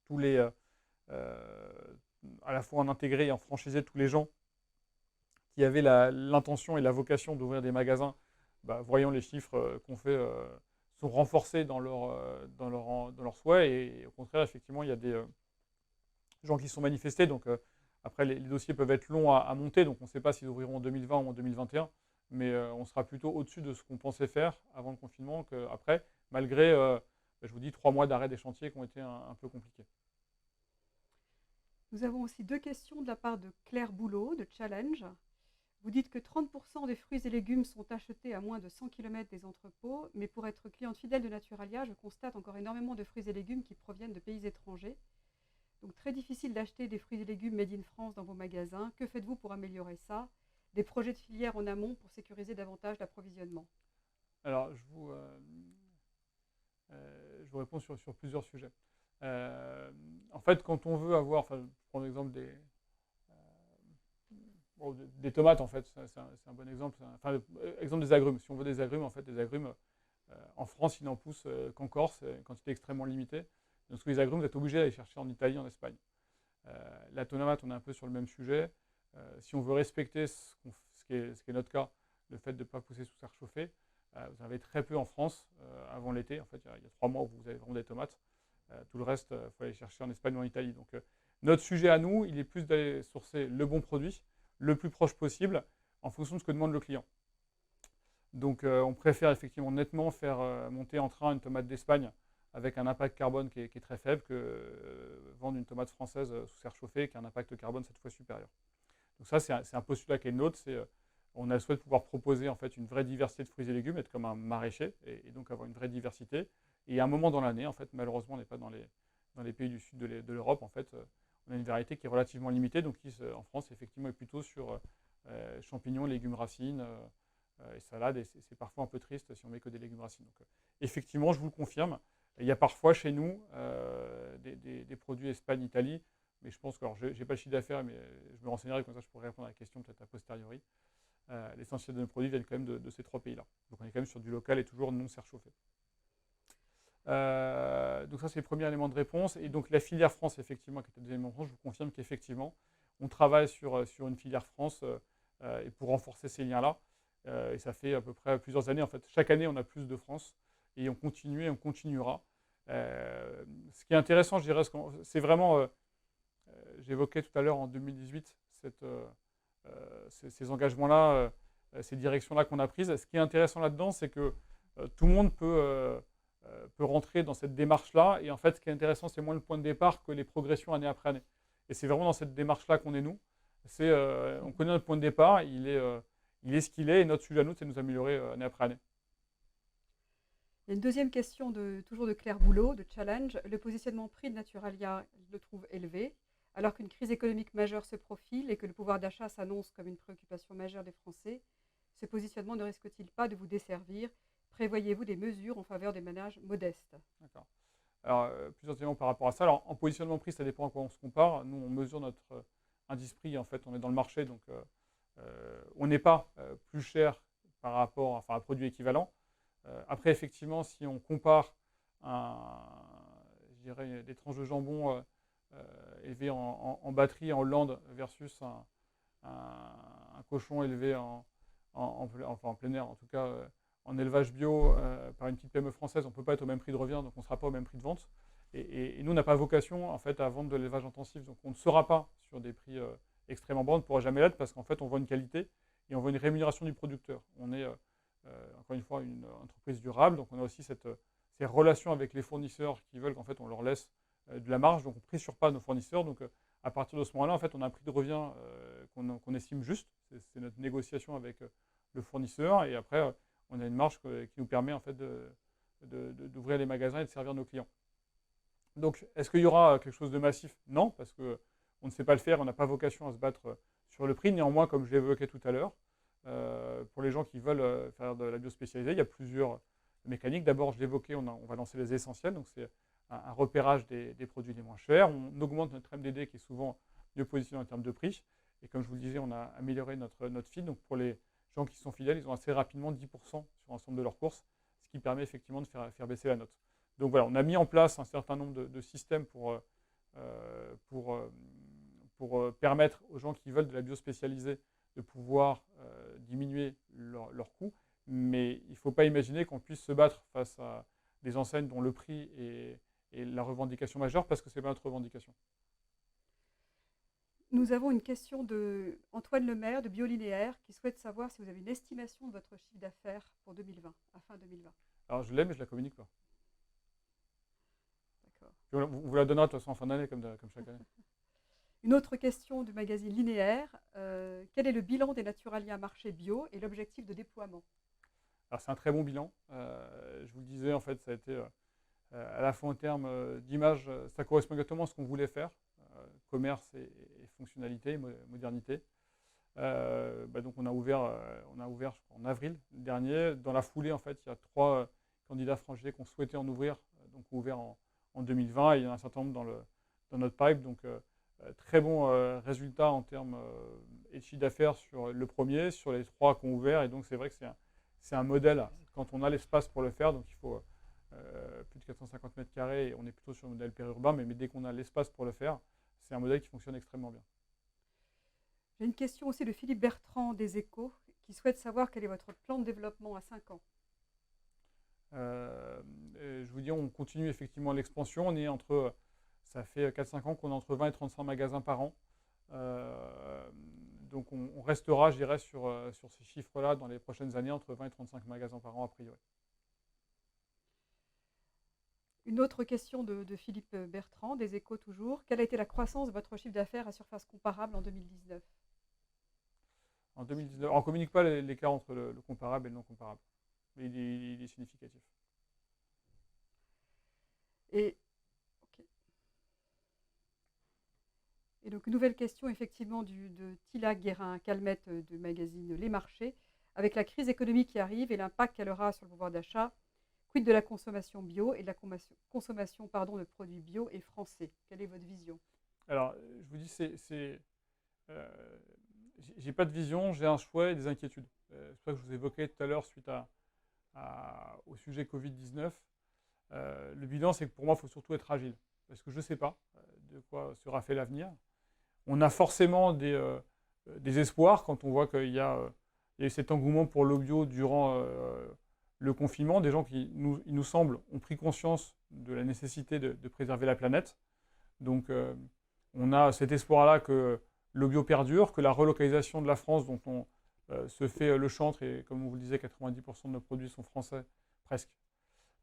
tous les, à la fois en intégré et en franchisé, tous les gens qui avaient l'intention et la vocation d'ouvrir des magasins, voyant les chiffres qu'on fait, sont renforcés dans leur souhait. Et au contraire, effectivement, il y a des gens qui se sont manifestés. Donc après, les dossiers peuvent être longs à monter. Donc on ne sait pas s'ils ouvriront en 2020 ou en 2021. Mais on sera plutôt au-dessus de ce qu'on pensait faire avant le confinement qu'après, malgré, je vous dis, 3 mois d'arrêt des chantiers qui ont été un peu compliqués. Nous avons aussi deux questions de la part de Claire Boulot de Challenge. Vous dites que 30% des fruits et légumes sont achetés à moins de 100 km des entrepôts, mais pour être cliente fidèle de Naturalia, je constate encore énormément de fruits et légumes qui proviennent de pays étrangers. Donc très difficile d'acheter des fruits et légumes made in France dans vos magasins. Que faites-vous pour améliorer ça? Des projets de filière en amont pour sécuriser davantage l'approvisionnement? Alors, je vous réponds sur plusieurs sujets. En fait, quand on veut avoir, enfin, je prends l'exemple des tomates, en fait, c'est un bon exemple. Enfin, exemple des agrumes. Si on veut des agrumes, en fait, des agrumes, en France, ils n'en poussent qu'en Corse, une quantité extrêmement limitée. Donc, les agrumes, vous êtes obligé d'aller chercher en Italie, en Espagne. La tomate, on est un peu sur le même sujet. Si on veut respecter ce qui est notre cas, le fait de ne pas pousser sous serre chauffée, vous en avez très peu en France avant l'été. En fait, il y a 3 mois où vous avez vraiment des tomates. Tout le reste, il faut aller chercher en Espagne ou en Italie. Donc, notre sujet à nous, il est plus d'aller sourcer le bon produit, le plus proche possible, en fonction de ce que demande le client. Donc, on préfère effectivement nettement faire monter en train une tomate d'Espagne avec un impact carbone qui est très faible que vendre une tomate française sous serre chauffée qui a un impact carbone cette fois supérieur. Donc ça, c'est un postulat qui est le nôtre. On a le souhait de pouvoir proposer en fait une vraie diversité de fruits et légumes, être comme un maraîcher et donc avoir une vraie diversité. Et à un moment dans l'année, en fait, malheureusement, on n'est pas dans les pays du sud de l'Europe. En fait, on a une variété qui est relativement limitée, donc qui, en France, effectivement, est plutôt sur champignons, légumes racines et salades. Et c'est parfois un peu triste si on met que des légumes racines. Donc, effectivement, je vous le confirme, il y a parfois chez nous des produits Espagne, Italie, mais je pense que, alors, je n'ai pas le chiffre d'affaires, mais je me renseignerai, comme ça je pourrais répondre à la question peut-être a posteriori. L'essentiel de nos produits viennent quand même de ces 3 pays-là. Donc on est quand même sur du local et toujours non serre chauffé. Donc ça, c'est le premier élément de réponse. Et donc la filière France, effectivement, qui était le deuxième élément de réponse, je vous confirme qu'effectivement, on travaille sur une filière France et pour renforcer ces liens-là. Et ça fait à peu près plusieurs années. En fait, chaque année, on a plus de France et on continue et on continuera. Ce qui est intéressant, je dirais, c'est vraiment, j'évoquais tout à l'heure en 2018 ces engagements-là, ces directions-là qu'on a prises. Ce qui est intéressant là-dedans, c'est que tout le monde peut rentrer dans cette démarche-là. Et en fait, ce qui est intéressant, c'est moins le point de départ que les progressions année après année. Et c'est vraiment dans cette démarche-là qu'on est nous. On connaît notre point de départ, il est ce qu'il est, et notre sujet à nous, c'est de nous améliorer année après année. Il y a une deuxième question toujours de Claire Boulot, de Challenge. Le positionnement prix de Naturalia, je le trouve élevé, alors qu'une crise économique majeure se profile et que le pouvoir d'achat s'annonce comme une préoccupation majeure des Français. Ce positionnement ne risque-t-il pas de vous desservir? Prévoyez-vous des mesures en faveur des ménages modestes? D'accord. Alors, plusieurs éléments par rapport à ça. Alors, en positionnement prix, ça dépend à quoi on se compare. Nous, on mesure notre indice prix. En fait, on est dans le marché, donc on n'est pas plus cher par rapport à un produit équivalent. Après, effectivement, si on compare je dirais, des tranches de jambon élevées en batterie en Hollande versus un cochon élevé en plein air, en tout cas en élevage bio par une petite PME française, on ne peut pas être au même prix de revient, donc on ne sera pas au même prix de vente. Et nous, on n'a pas vocation en fait, à vendre de l'élevage intensif, donc on ne sera pas sur des prix extrêmement bonne ne pourra jamais l'être parce qu'en fait, on voit une qualité et on voit une rémunération du producteur. On est, encore une fois, une entreprise durable, donc on a aussi ces relations avec les fournisseurs qui veulent qu'en fait, on leur laisse de la marge, donc on pressure pas nos fournisseurs. Donc, à partir de ce moment-là, en fait, on a un prix de revient qu'on estime juste. C'est notre négociation avec le fournisseur. Et après, on a une marge qui nous permet en fait d'ouvrir les magasins et de servir nos clients. Donc, est-ce qu'il y aura quelque chose de massif? Non, parce qu'on ne sait pas le faire, on n'a pas vocation à se battre sur le prix. Néanmoins, comme je l'évoquais tout à l'heure, pour les gens qui veulent faire de la biospécialisée, il y a plusieurs mécaniques. D'abord, je l'évoquais, on va lancer les essentiels. Donc, c'est un repérage des produits les moins chers. On augmente notre MDD qui est souvent mieux positionné en termes de prix. Et comme je vous le disais, on a amélioré notre feed. Donc, pour les gens qui sont fidèles, ils ont assez rapidement 10% sur l'ensemble de leurs courses, ce qui permet effectivement de faire baisser la note. Donc voilà, on a mis en place un certain nombre de systèmes pour permettre aux gens qui veulent de la bio spécialisée de pouvoir diminuer leurs coûts. Mais il ne faut pas imaginer qu'on puisse se battre face à des enseignes dont le prix est la revendication majeure, parce que ce n'est pas notre revendication. Nous avons une question de Antoine Lemaire de Biolinéaire qui souhaite savoir si vous avez une estimation de votre chiffre d'affaires pour 2020, à fin 2020. Alors je l'ai, mais je ne la communique pas. D'accord. On vous la donnera de toute façon en fin d'année, comme chaque année. Une autre question du magazine Linéaire. Quel est le bilan des Naturalia marché bio et l'objectif de déploiement? Alors c'est un très bon bilan. Je vous le disais, en fait, ça a été à la fois en termes d'image, ça correspond exactement à ce qu'on voulait faire, commerce et fonctionnalité, modernité. Donc on a ouvert je crois, en avril dernier. Dans la foulée, en fait, il y a 3 candidats franchisés qui ont souhaité en ouvrir, donc ouvert en 2020, et il y en a un certain nombre dans notre pipe. Donc très bon résultat en termes de chiffre d'affaires sur le premier, sur les 3 qui ont ouvert. Et donc c'est vrai que c'est un modèle quand on a l'espace pour le faire. Donc il faut plus de 450 mètres carrés, et on est plutôt sur un modèle périurbain, mais dès qu'on a l'espace pour le faire, c'est un modèle qui fonctionne extrêmement bien. J'ai une question aussi de Philippe Bertrand des Échos qui souhaite savoir quel est votre plan de développement à 5 ans. Je vous dis, on continue effectivement l'expansion. Ça fait 4-5 ans qu'on est entre 20 et 35 magasins par an. Donc on restera, je dirais, sur ces chiffres-là dans les prochaines années, entre 20 et 35 magasins par an a priori. Une autre question de Philippe Bertrand des Échos toujours. Quelle a été la croissance de votre chiffre d'affaires à surface comparable en 2019? En 2019, on ne communique pas l'écart entre le comparable et le non comparable, mais il est significatif. Et donc, une nouvelle question, effectivement, de Tila Guérin-Calmette du magazine Les Marchés. Avec la crise économique qui arrive et l'impact qu'elle aura sur le pouvoir d'achat, quid de la consommation bio et de la consommation de produits bio et français? Quelle est votre vision? Alors, je vous dis, j'ai pas de vision, j'ai un choix et des inquiétudes. C'est pour ça que je vous évoquais tout à l'heure suite au sujet Covid-19. Le bilan, c'est que pour moi, il faut surtout être agile, parce que je ne sais pas de quoi sera fait l'avenir. On a forcément des espoirs quand on voit qu'il y a eu cet engouement pour le bio durant le confinement. Des gens qui, il nous semble, ont pris conscience de la nécessité de préserver la planète. Donc, on a cet espoir-là que le bio perdure, que la relocalisation de la France, dont on se fait le chantre, et comme on vous le disait, 90% de nos produits sont français, presque.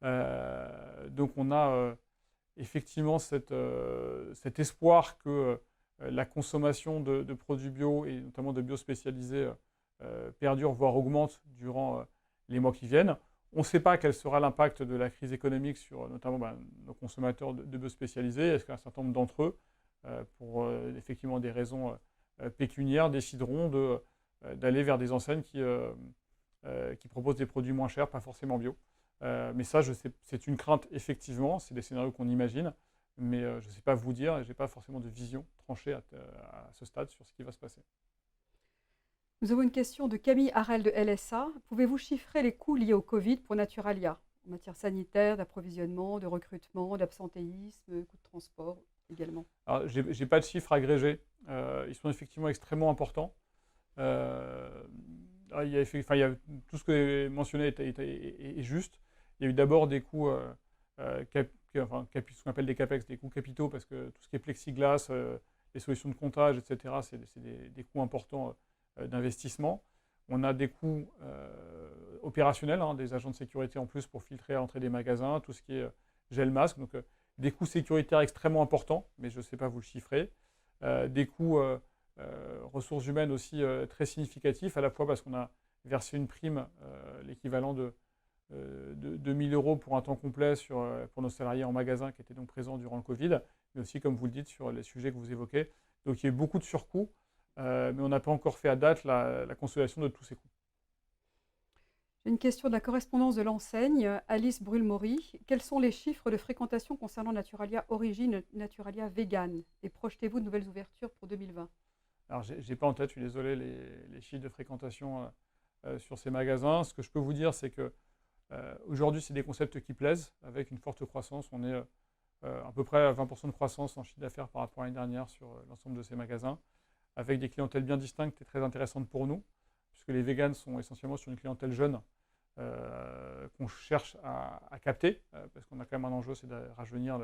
Donc, on a effectivement cet espoir que la consommation de produits bio, et notamment de bio spécialisés, perdure, voire augmente durant les mois qui viennent. On ne sait pas quel sera l'impact de la crise économique sur notamment nos consommateurs de bio spécialisés. Est-ce qu'un certain nombre d'entre eux, pour effectivement des raisons pécuniaires, décideront d'aller vers des enseignes qui proposent des produits moins chers, pas forcément bio. Mais ça, c'est une crainte, effectivement, c'est des scénarios qu'on imagine, mais je ne sais pas vous dire, et je n'ai pas forcément de vision tranchée à ce stade sur ce qui va se passer. Nous avons une question de Camille Harel de LSA. Pouvez-vous chiffrer les coûts liés au Covid pour Naturalia, en matière sanitaire, d'approvisionnement, de recrutement, d'absentéisme, coûts de transport également? Alors, je n'ai pas de chiffres agrégés. Ils sont effectivement extrêmement importants. Il y a tout ce que vous avez mentionné est juste. Il y a eu d'abord des coûts, ce qu'on appelle des CAPEX, des coûts capitaux, parce que tout ce qui est plexiglas, les solutions de comptage, etc., c'est des coûts importants d'investissement. On a des coûts opérationnels, des agents de sécurité en plus pour filtrer à l'entrée des magasins, tout ce qui est gel masque. Donc, des coûts sécuritaires extrêmement importants, mais je ne sais pas vous le chiffrer. Des coûts ressources humaines aussi très significatifs, à la fois parce qu'on a versé une prime, l'équivalent de 2 000 € pour un temps complet pour nos salariés en magasin qui étaient donc présents durant le Covid, mais aussi, comme vous le dites, sur les sujets que vous évoquez. Donc, il y a eu beaucoup de surcoûts, mais on n'a pas encore fait à date la consolidation de tous ces coûts. J'ai une question de la correspondance de l'enseigne, Alice Brulmori. Quels sont les chiffres de fréquentation concernant Naturalia Origine et Naturalia Vegan? Et projetez-vous de nouvelles ouvertures pour 2020? Alors, je n'ai pas en tête, je suis désolé, les chiffres de fréquentation sur ces magasins. Ce que je peux vous dire, c'est que aujourd'hui, c'est des concepts qui plaisent, avec une forte croissance. On est à peu près à 20% de croissance en chiffre d'affaires par rapport à l'année dernière sur l'ensemble de ces magasins, avec des clientèles bien distinctes et très intéressantes pour nous, puisque les véganes sont essentiellement sur une clientèle jeune qu'on cherche à capter, parce qu'on a quand même un enjeu, c'est de rajeunir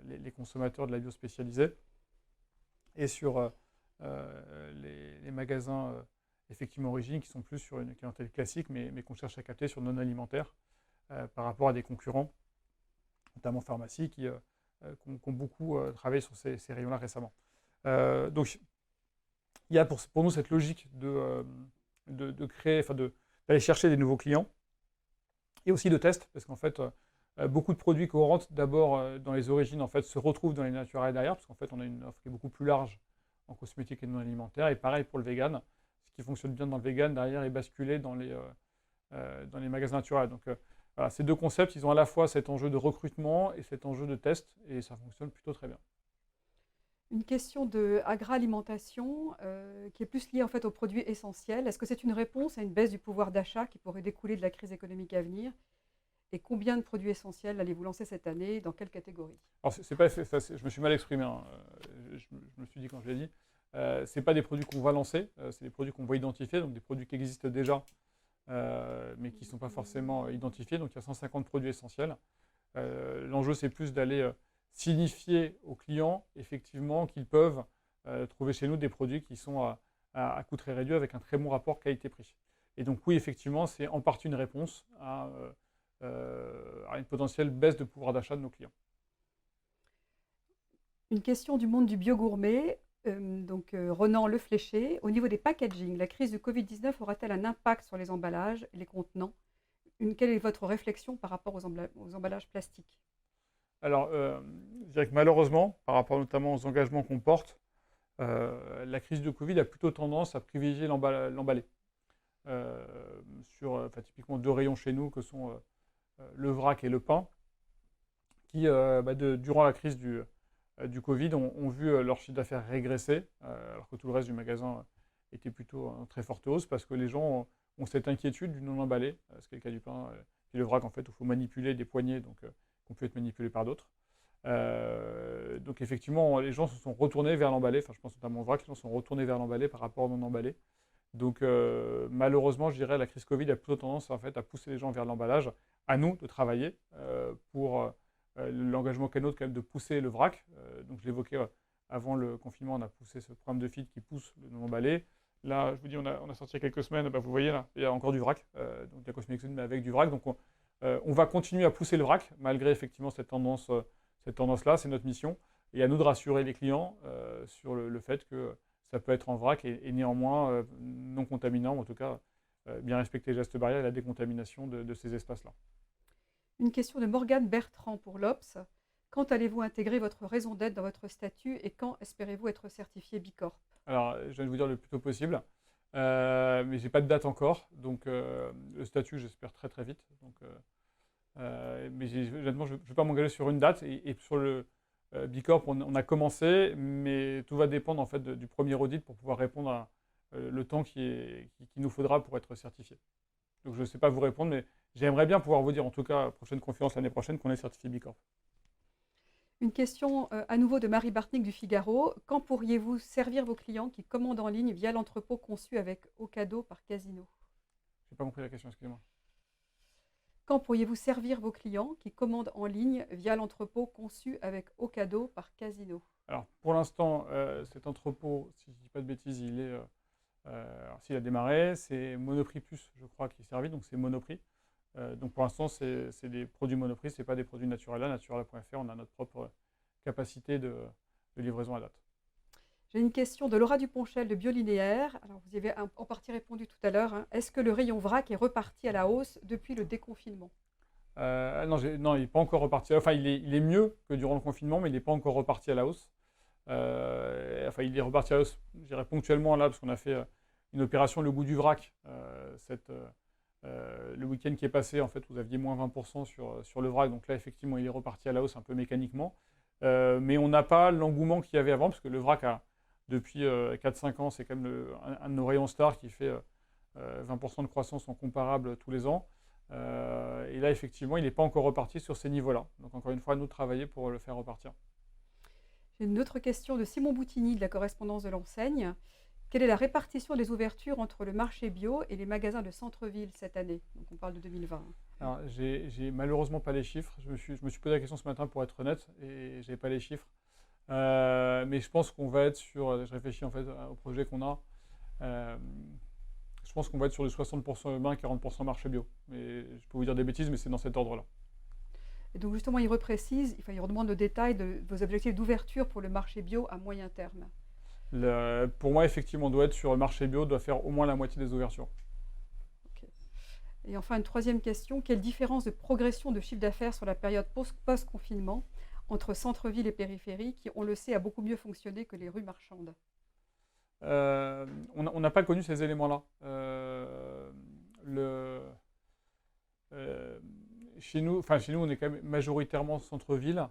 les consommateurs de la bio spécialisée. Et sur les magasins effectivement Origine, qui sont plus sur une clientèle classique, mais qu'on cherche à capter sur non alimentaire, par rapport à des concurrents, notamment pharmacie, qui ont beaucoup travaillé sur ces rayons-là récemment. Donc, il y a pour nous cette logique de créer, d'aller chercher des nouveaux clients, et aussi de tests, parce qu'en fait, beaucoup de produits qu'on rentre d'abord dans les origines en fait, se retrouvent dans les naturels derrière, parce qu'en fait, on a une offre qui est beaucoup plus large en cosmétique et non alimentaire, et pareil pour le vegan. Ce qui fonctionne bien dans le vegan, derrière, est basculé dans les magasins naturels. Donc, voilà, ces deux concepts, ils ont à la fois cet enjeu de recrutement et cet enjeu de test, et ça fonctionne plutôt très bien. Une question de agroalimentation qui est plus liée en fait aux produits essentiels. Est-ce que c'est une réponse à une baisse du pouvoir d'achat qui pourrait découler de la crise économique à venir? Et combien de produits essentiels allez-vous lancer cette année? Dans quelle catégorie? Alors, je me suis mal exprimé, je me suis dit quand je l'ai dit. Ce n'est pas des produits qu'on va lancer, c'est des produits qu'on va identifier, donc des produits qui existent déjà, mais qui ne sont pas forcément identifiés. Donc, il y a 150 produits essentiels. L'enjeu, c'est plus d'aller signifier aux clients, effectivement, qu'ils peuvent trouver chez nous des produits qui sont à coût très réduit, avec un très bon rapport qualité-prix. Et donc, oui, effectivement, c'est en partie une réponse à une potentielle baisse de pouvoir d'achat de nos clients. Une question du monde du bio-gourmet, Ronan Le Fléché. Au niveau des packaging, la crise du Covid-19 aura-t-elle un impact sur les emballages et les contenants? Quelle est votre réflexion par rapport aux emballages plastiques? Alors, je dirais que malheureusement, par rapport notamment aux engagements qu'on porte, la crise de Covid a plutôt tendance à privilégier l'emballé. Sur typiquement deux rayons chez nous, que sont le vrac et le pain, qui, durant la crise du Covid, ont vu leur chiffre d'affaires régresser, alors que tout le reste du magasin était plutôt en très forte hausse, parce que les gens ont cette inquiétude du non-emballé, ce qui est le cas du pain, et le vrac, en fait, où il faut manipuler des poignées, donc qu'on peut être manipulé par d'autres. Donc effectivement, les gens se sont retournés vers l'emballé, je pense notamment au vrac, les gens se sont retournés vers l'emballé par rapport au non-emballé. Donc malheureusement, je dirais, la crise Covid a plutôt tendance en fait, à pousser les gens vers l'emballage. À nous de travailler pour l'engagement qu'est nôtre quand même de pousser le vrac. Donc je l'évoquais avant le confinement, on a poussé ce programme de feed qui pousse le non-emballé. Là, je vous dis, on a sorti il y a quelques semaines, vous voyez là, il y a encore du vrac, donc de la cosmétique mais avec du vrac. Donc on va continuer à pousser le vrac, malgré effectivement cette tendance-là, c'est notre mission. Et à nous de rassurer les clients sur le fait que ça peut être en vrac et néanmoins non contaminant, ou en tout cas bien respecter les gestes barrières et la décontamination de ces espaces-là. Une question de Morgane Bertrand pour l'Obs. Quand allez-vous intégrer votre raison d'être dans votre statut et quand espérez-vous être certifié Bicorp? Alors, je viens de vous dire le plus tôt possible, mais je n'ai pas de date encore. Donc, le statut, j'espère très très vite. Donc, mais honnêtement, je ne vais pas m'engager sur une date. Et sur le Bicorp, on a commencé, mais tout va dépendre en fait du premier audit pour pouvoir répondre à le temps qu'il nous faudra pour être certifié. Donc, je ne sais pas vous répondre, mais j'aimerais bien pouvoir vous dire, en tout cas, prochaine conférence l'année prochaine, qu'on est certifié Bicorp. Une question à nouveau de Marie Bartnick du Figaro. Quand pourriez-vous servir vos clients qui commandent en ligne via l'entrepôt conçu avec Ocado par Casino? Je n'ai pas compris la question, excusez-moi. Quand pourriez-vous servir vos clients qui commandent en ligne via l'entrepôt conçu avec Ocado par Casino? Alors, pour l'instant, cet entrepôt, si je ne dis pas de bêtises, alors, s'il a démarré, c'est Monoprix Plus, je crois, qui est servi, donc c'est Monoprix. Donc pour l'instant, c'est des produits Monoprix, ce n'est pas des produits Naturela. Naturela.fr, on a notre propre capacité de livraison à date. J'ai une question de Laura Duponchel de Biolinéaire. Alors, vous y avez en partie répondu tout à l'heure, hein. Est-ce que le rayon vrac est reparti à la hausse depuis le déconfinement? Non, non, il n'est pas encore reparti. Enfin, il est mieux que durant le confinement, mais il n'est pas encore reparti à la hausse. Enfin, il est reparti à la hausse, je dirais ponctuellement là, parce qu'on a fait une opération Le Goût du Vrac le week-end qui est passé. En fait, vous aviez moins 20% sur le vrac. Donc là, effectivement, il est reparti à la hausse un peu mécaniquement. Mais on n'a pas l'engouement qu'il y avait avant, parce que le vrac, depuis 4-5 ans, c'est quand même un de nos rayons stars qui fait 20% de croissance en comparable tous les ans. Et là, effectivement, il n'est pas encore reparti sur ces niveaux-là. Donc, encore une fois, à nous de travailler pour le faire repartir. J'ai une autre question de Simon Boutigny de la correspondance de l'enseigne. Quelle est la répartition des ouvertures entre le marché bio et les magasins de centre-ville cette année? Donc on parle de 2020. Alors, j'ai malheureusement pas les chiffres. Je me suis posé la question ce matin pour être honnête et je n'avais pas les chiffres. Mais je pense qu'on va être sur. Je réfléchis en fait au projet qu'on a. Je pense qu'on va être sur les 60% urbain, 40% marché bio. Mais je peux vous dire des bêtises, mais c'est dans cet ordre-là. Et donc justement, il reprécise, il redemande le détail de vos objectifs d'ouverture pour le marché bio à moyen terme. Pour moi, effectivement, on doit être sur le marché bio, doit faire au moins la moitié des ouvertures. Okay. Et enfin, une troisième question. Quelle différence de progression de chiffre d'affaires sur la période post-confinement entre centre-ville et périphérie, qui, on le sait, a beaucoup mieux fonctionné que les rues marchandes? On n'a pas connu ces éléments-là. Chez nous, on est quand même majoritairement centre-ville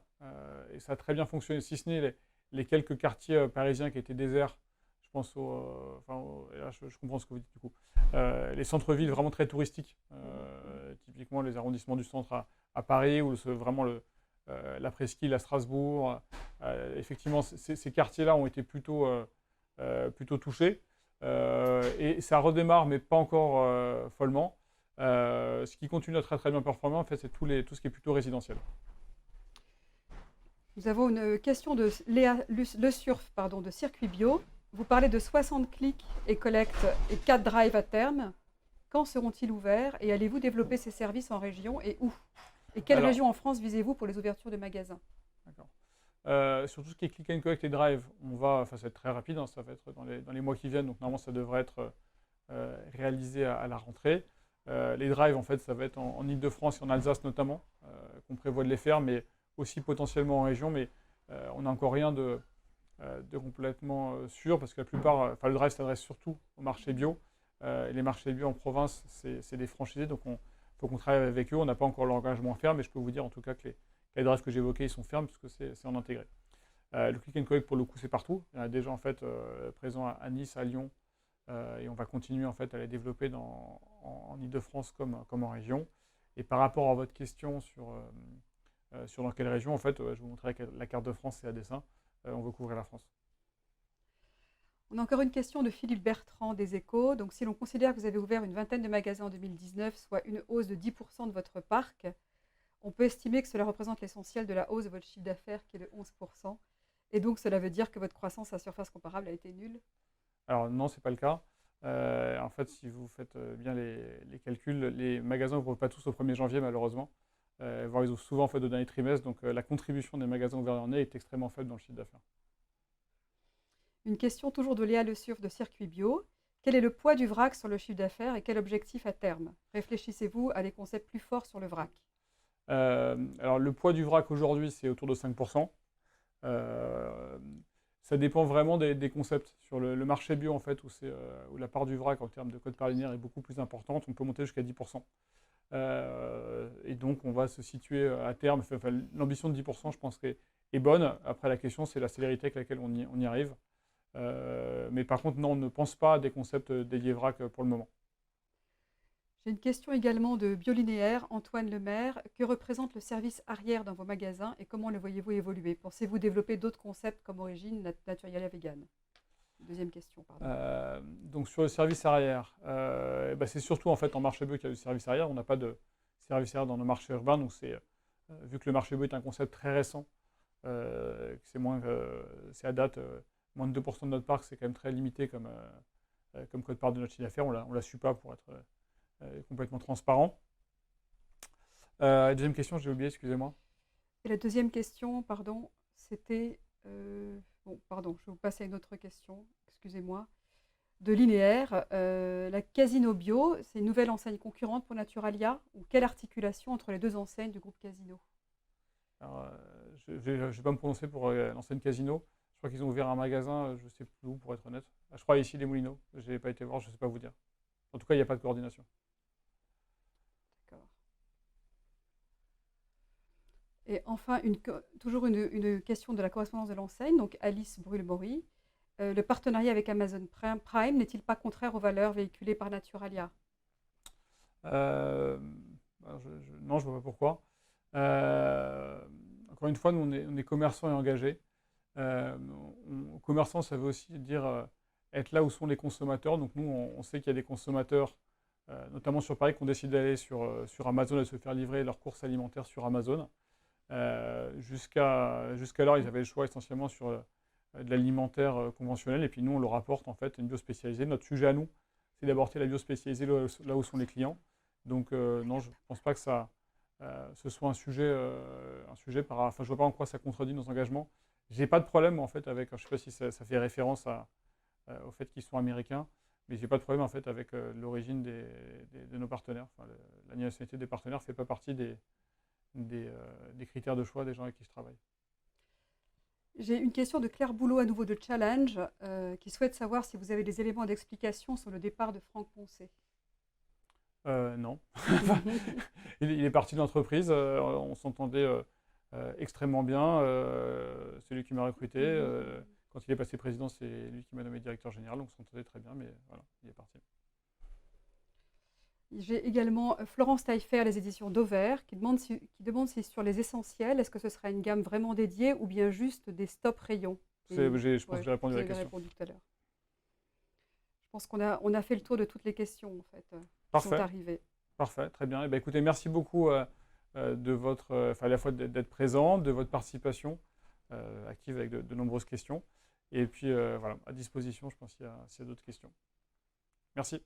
et ça a très bien fonctionné, si ce n'est les quelques quartiers parisiens qui étaient déserts. Je pense là, je comprends ce que vous dites du coup. Les centres-villes vraiment très touristiques, typiquement les arrondissements du centre à Paris ou vraiment la presqu'île à Strasbourg. Effectivement, ces quartiers-là ont été plutôt touchés et ça redémarre, mais pas encore follement. Ce qui continue à très très bien performer, en fait, c'est tout ce qui est plutôt résidentiel. Nous avons une question de Léa Le Surf, de Circuit Bio. Vous parlez de 60 clics et collecte et 4 drives à terme. Quand seront-ils ouverts et allez-vous développer ces services en région et où? Et quelle région en France visez-vous pour les ouvertures de magasins? D'accord. Sur tout ce qui est click and collect et drive, ça va être très rapide, hein, ça va être dans les mois qui viennent, donc normalement ça devrait être réalisé à la rentrée. Les drives, en fait, ça va être en Ile-de-France et en Alsace notamment, qu'on prévoit de les faire, mais aussi potentiellement en région, mais on n'a encore rien de complètement sûr, parce que la plupart, le drive s'adresse surtout au marché bio. Et les marchés bio en province, c'est des franchisés, donc il faut qu'on travaille avec eux. On n'a pas encore l'engagement à faire, mais je peux vous dire en tout cas que les drives que j'évoquais, ils sont fermes, puisque c'est en intégré. Le click and collect, pour le coup, c'est partout. Il y en a déjà en fait présents à Nice, à Lyon, et on va continuer en fait à les développer en Ile-de-France comme en région. Et par rapport à votre question sur dans quelle région, en fait, je vous montrerai la carte de France, c'est à dessein. On veut couvrir la France. On a encore une question de Philippe Bertrand des Échos. Donc, si l'on considère que vous avez ouvert une vingtaine de magasins en 2019, soit une hausse de 10% de votre parc, on peut estimer que cela représente l'essentiel de la hausse de votre chiffre d'affaires qui est de 11%. Et donc, cela veut dire que votre croissance à surface comparable a été nulle? Alors non, ce n'est pas le cas. En fait, si vous faites bien les calculs, les magasins n'ouvrent pas tous au 1er janvier, malheureusement. Voire ils ouvrent souvent en fait, au dernier trimestre. Donc la contribution des magasins ouverts en année est extrêmement faible dans le chiffre d'affaires. Une question toujours de Léa Le Surf de Circuit Bio. Quel est le poids du vrac sur le chiffre d'affaires et quel objectif à terme? Réfléchissez-vous à des concepts plus forts sur le vrac? Alors le poids du vrac aujourd'hui, c'est autour de 5%. Ça dépend vraiment des concepts. Sur le marché bio, en fait, où la part du vrac en termes de code part linéaire est beaucoup plus importante, on peut monter jusqu'à 10%. Et donc, on va se situer à terme. L'ambition de 10%, je pense, est bonne. Après, la question, c'est la célérité avec laquelle on y arrive. Mais par contre, non, on ne pense pas à des concepts dédiés vrac pour le moment. J'ai une question également de Biolinéaire, Antoine Lemaire. Que représente le service arrière dans vos magasins et comment le voyez-vous évoluer? Pensez-vous développer d'autres concepts comme origine, naturelle et vegan? Deuxième question, pardon. Donc sur le service arrière, c'est surtout en fait en marché bio qu'il y a le service arrière. On n'a pas de servicières dans nos marchés urbains. Donc, vu que le marché bio est un concept très récent, c'est à date moins de 2% de notre parc, c'est quand même très limité comme quote-part de notre chiffre d'affaires. On ne l'a su pas pour être complètement transparent. Deuxième question, j'ai oublié, excusez-moi. Et la deuxième question, pardon, c'était... bon, pardon, je vais vous passer à une autre question, excusez-moi. De Linéaire, la Casino Bio, c'est une nouvelle enseigne concurrente pour Naturalia, ou quelle articulation entre les deux enseignes du groupe Casino? Alors, je ne vais pas me prononcer pour l'enseigne Casino. Je crois qu'ils ont ouvert un magasin, je ne sais plus où pour être honnête. Je crois ici les Moulineaux. Je n'ai pas été voir, je ne sais pas vous dire. En tout cas, il n'y a pas de coordination. D'accord. Et enfin, toujours une question de la correspondance de l'enseigne, donc Alice Brûle-Bory. Le partenariat avec Amazon Prime n'est-il pas contraire aux valeurs véhiculées par Naturalia? Euh, non, je ne vois pas pourquoi. Encore une fois, nous, on est commerçants et engagés. Commerçant, ça veut aussi dire être là où sont les consommateurs. Donc nous, on sait qu'il y a des consommateurs, notamment sur Paris, qui ont décidé d'aller sur Amazon et de se faire livrer leurs courses alimentaires sur Amazon. Jusqu'alors, ils avaient le choix essentiellement sur de l'alimentaire conventionnel. Et puis nous, on leur apporte en fait une bio spécialisée. Notre sujet à nous, c'est d'apporter la bio spécialisée là où sont les clients. Donc non, je ne pense pas que ce soit un sujet enfin, je ne vois pas en quoi ça contredit nos engagements. J'ai pas de problème en fait avec, je ne sais pas si ça fait référence au fait qu'ils sont américains, mais j'ai pas de problème en fait avec l'origine de nos partenaires. Enfin, la nationalité des partenaires ne fait pas partie des critères de choix des gens avec qui je travaille. J'ai une question de Claire Boulot à nouveau de Challenge, qui souhaite savoir si vous avez des éléments d'explication sur le départ de Franck Poncet. Non. Il est parti de l'entreprise, on s'entendait extrêmement bien. C'est lui qui m'a recruté. Quand il est passé président, c'est lui qui m'a nommé directeur général, donc on s'entendait très bien, mais voilà, il est parti. J'ai également Florence Taillefer, les éditions Dover, qui demande si sur les essentiels, est-ce que ce sera une gamme vraiment dédiée ou bien juste des stop rayons? Je pense que j'ai répondu à la question. Répondu tout à l'heure. Je pense qu'on a fait le tour de toutes les questions en fait, qui sont Parfait. arrivées. Parfait, très bien. Eh bien, écoutez, merci beaucoup de à la fois d'être présent, de votre participation active avec de nombreuses questions. Et puis voilà, à disposition, je pense, s'il y a d'autres questions. Merci.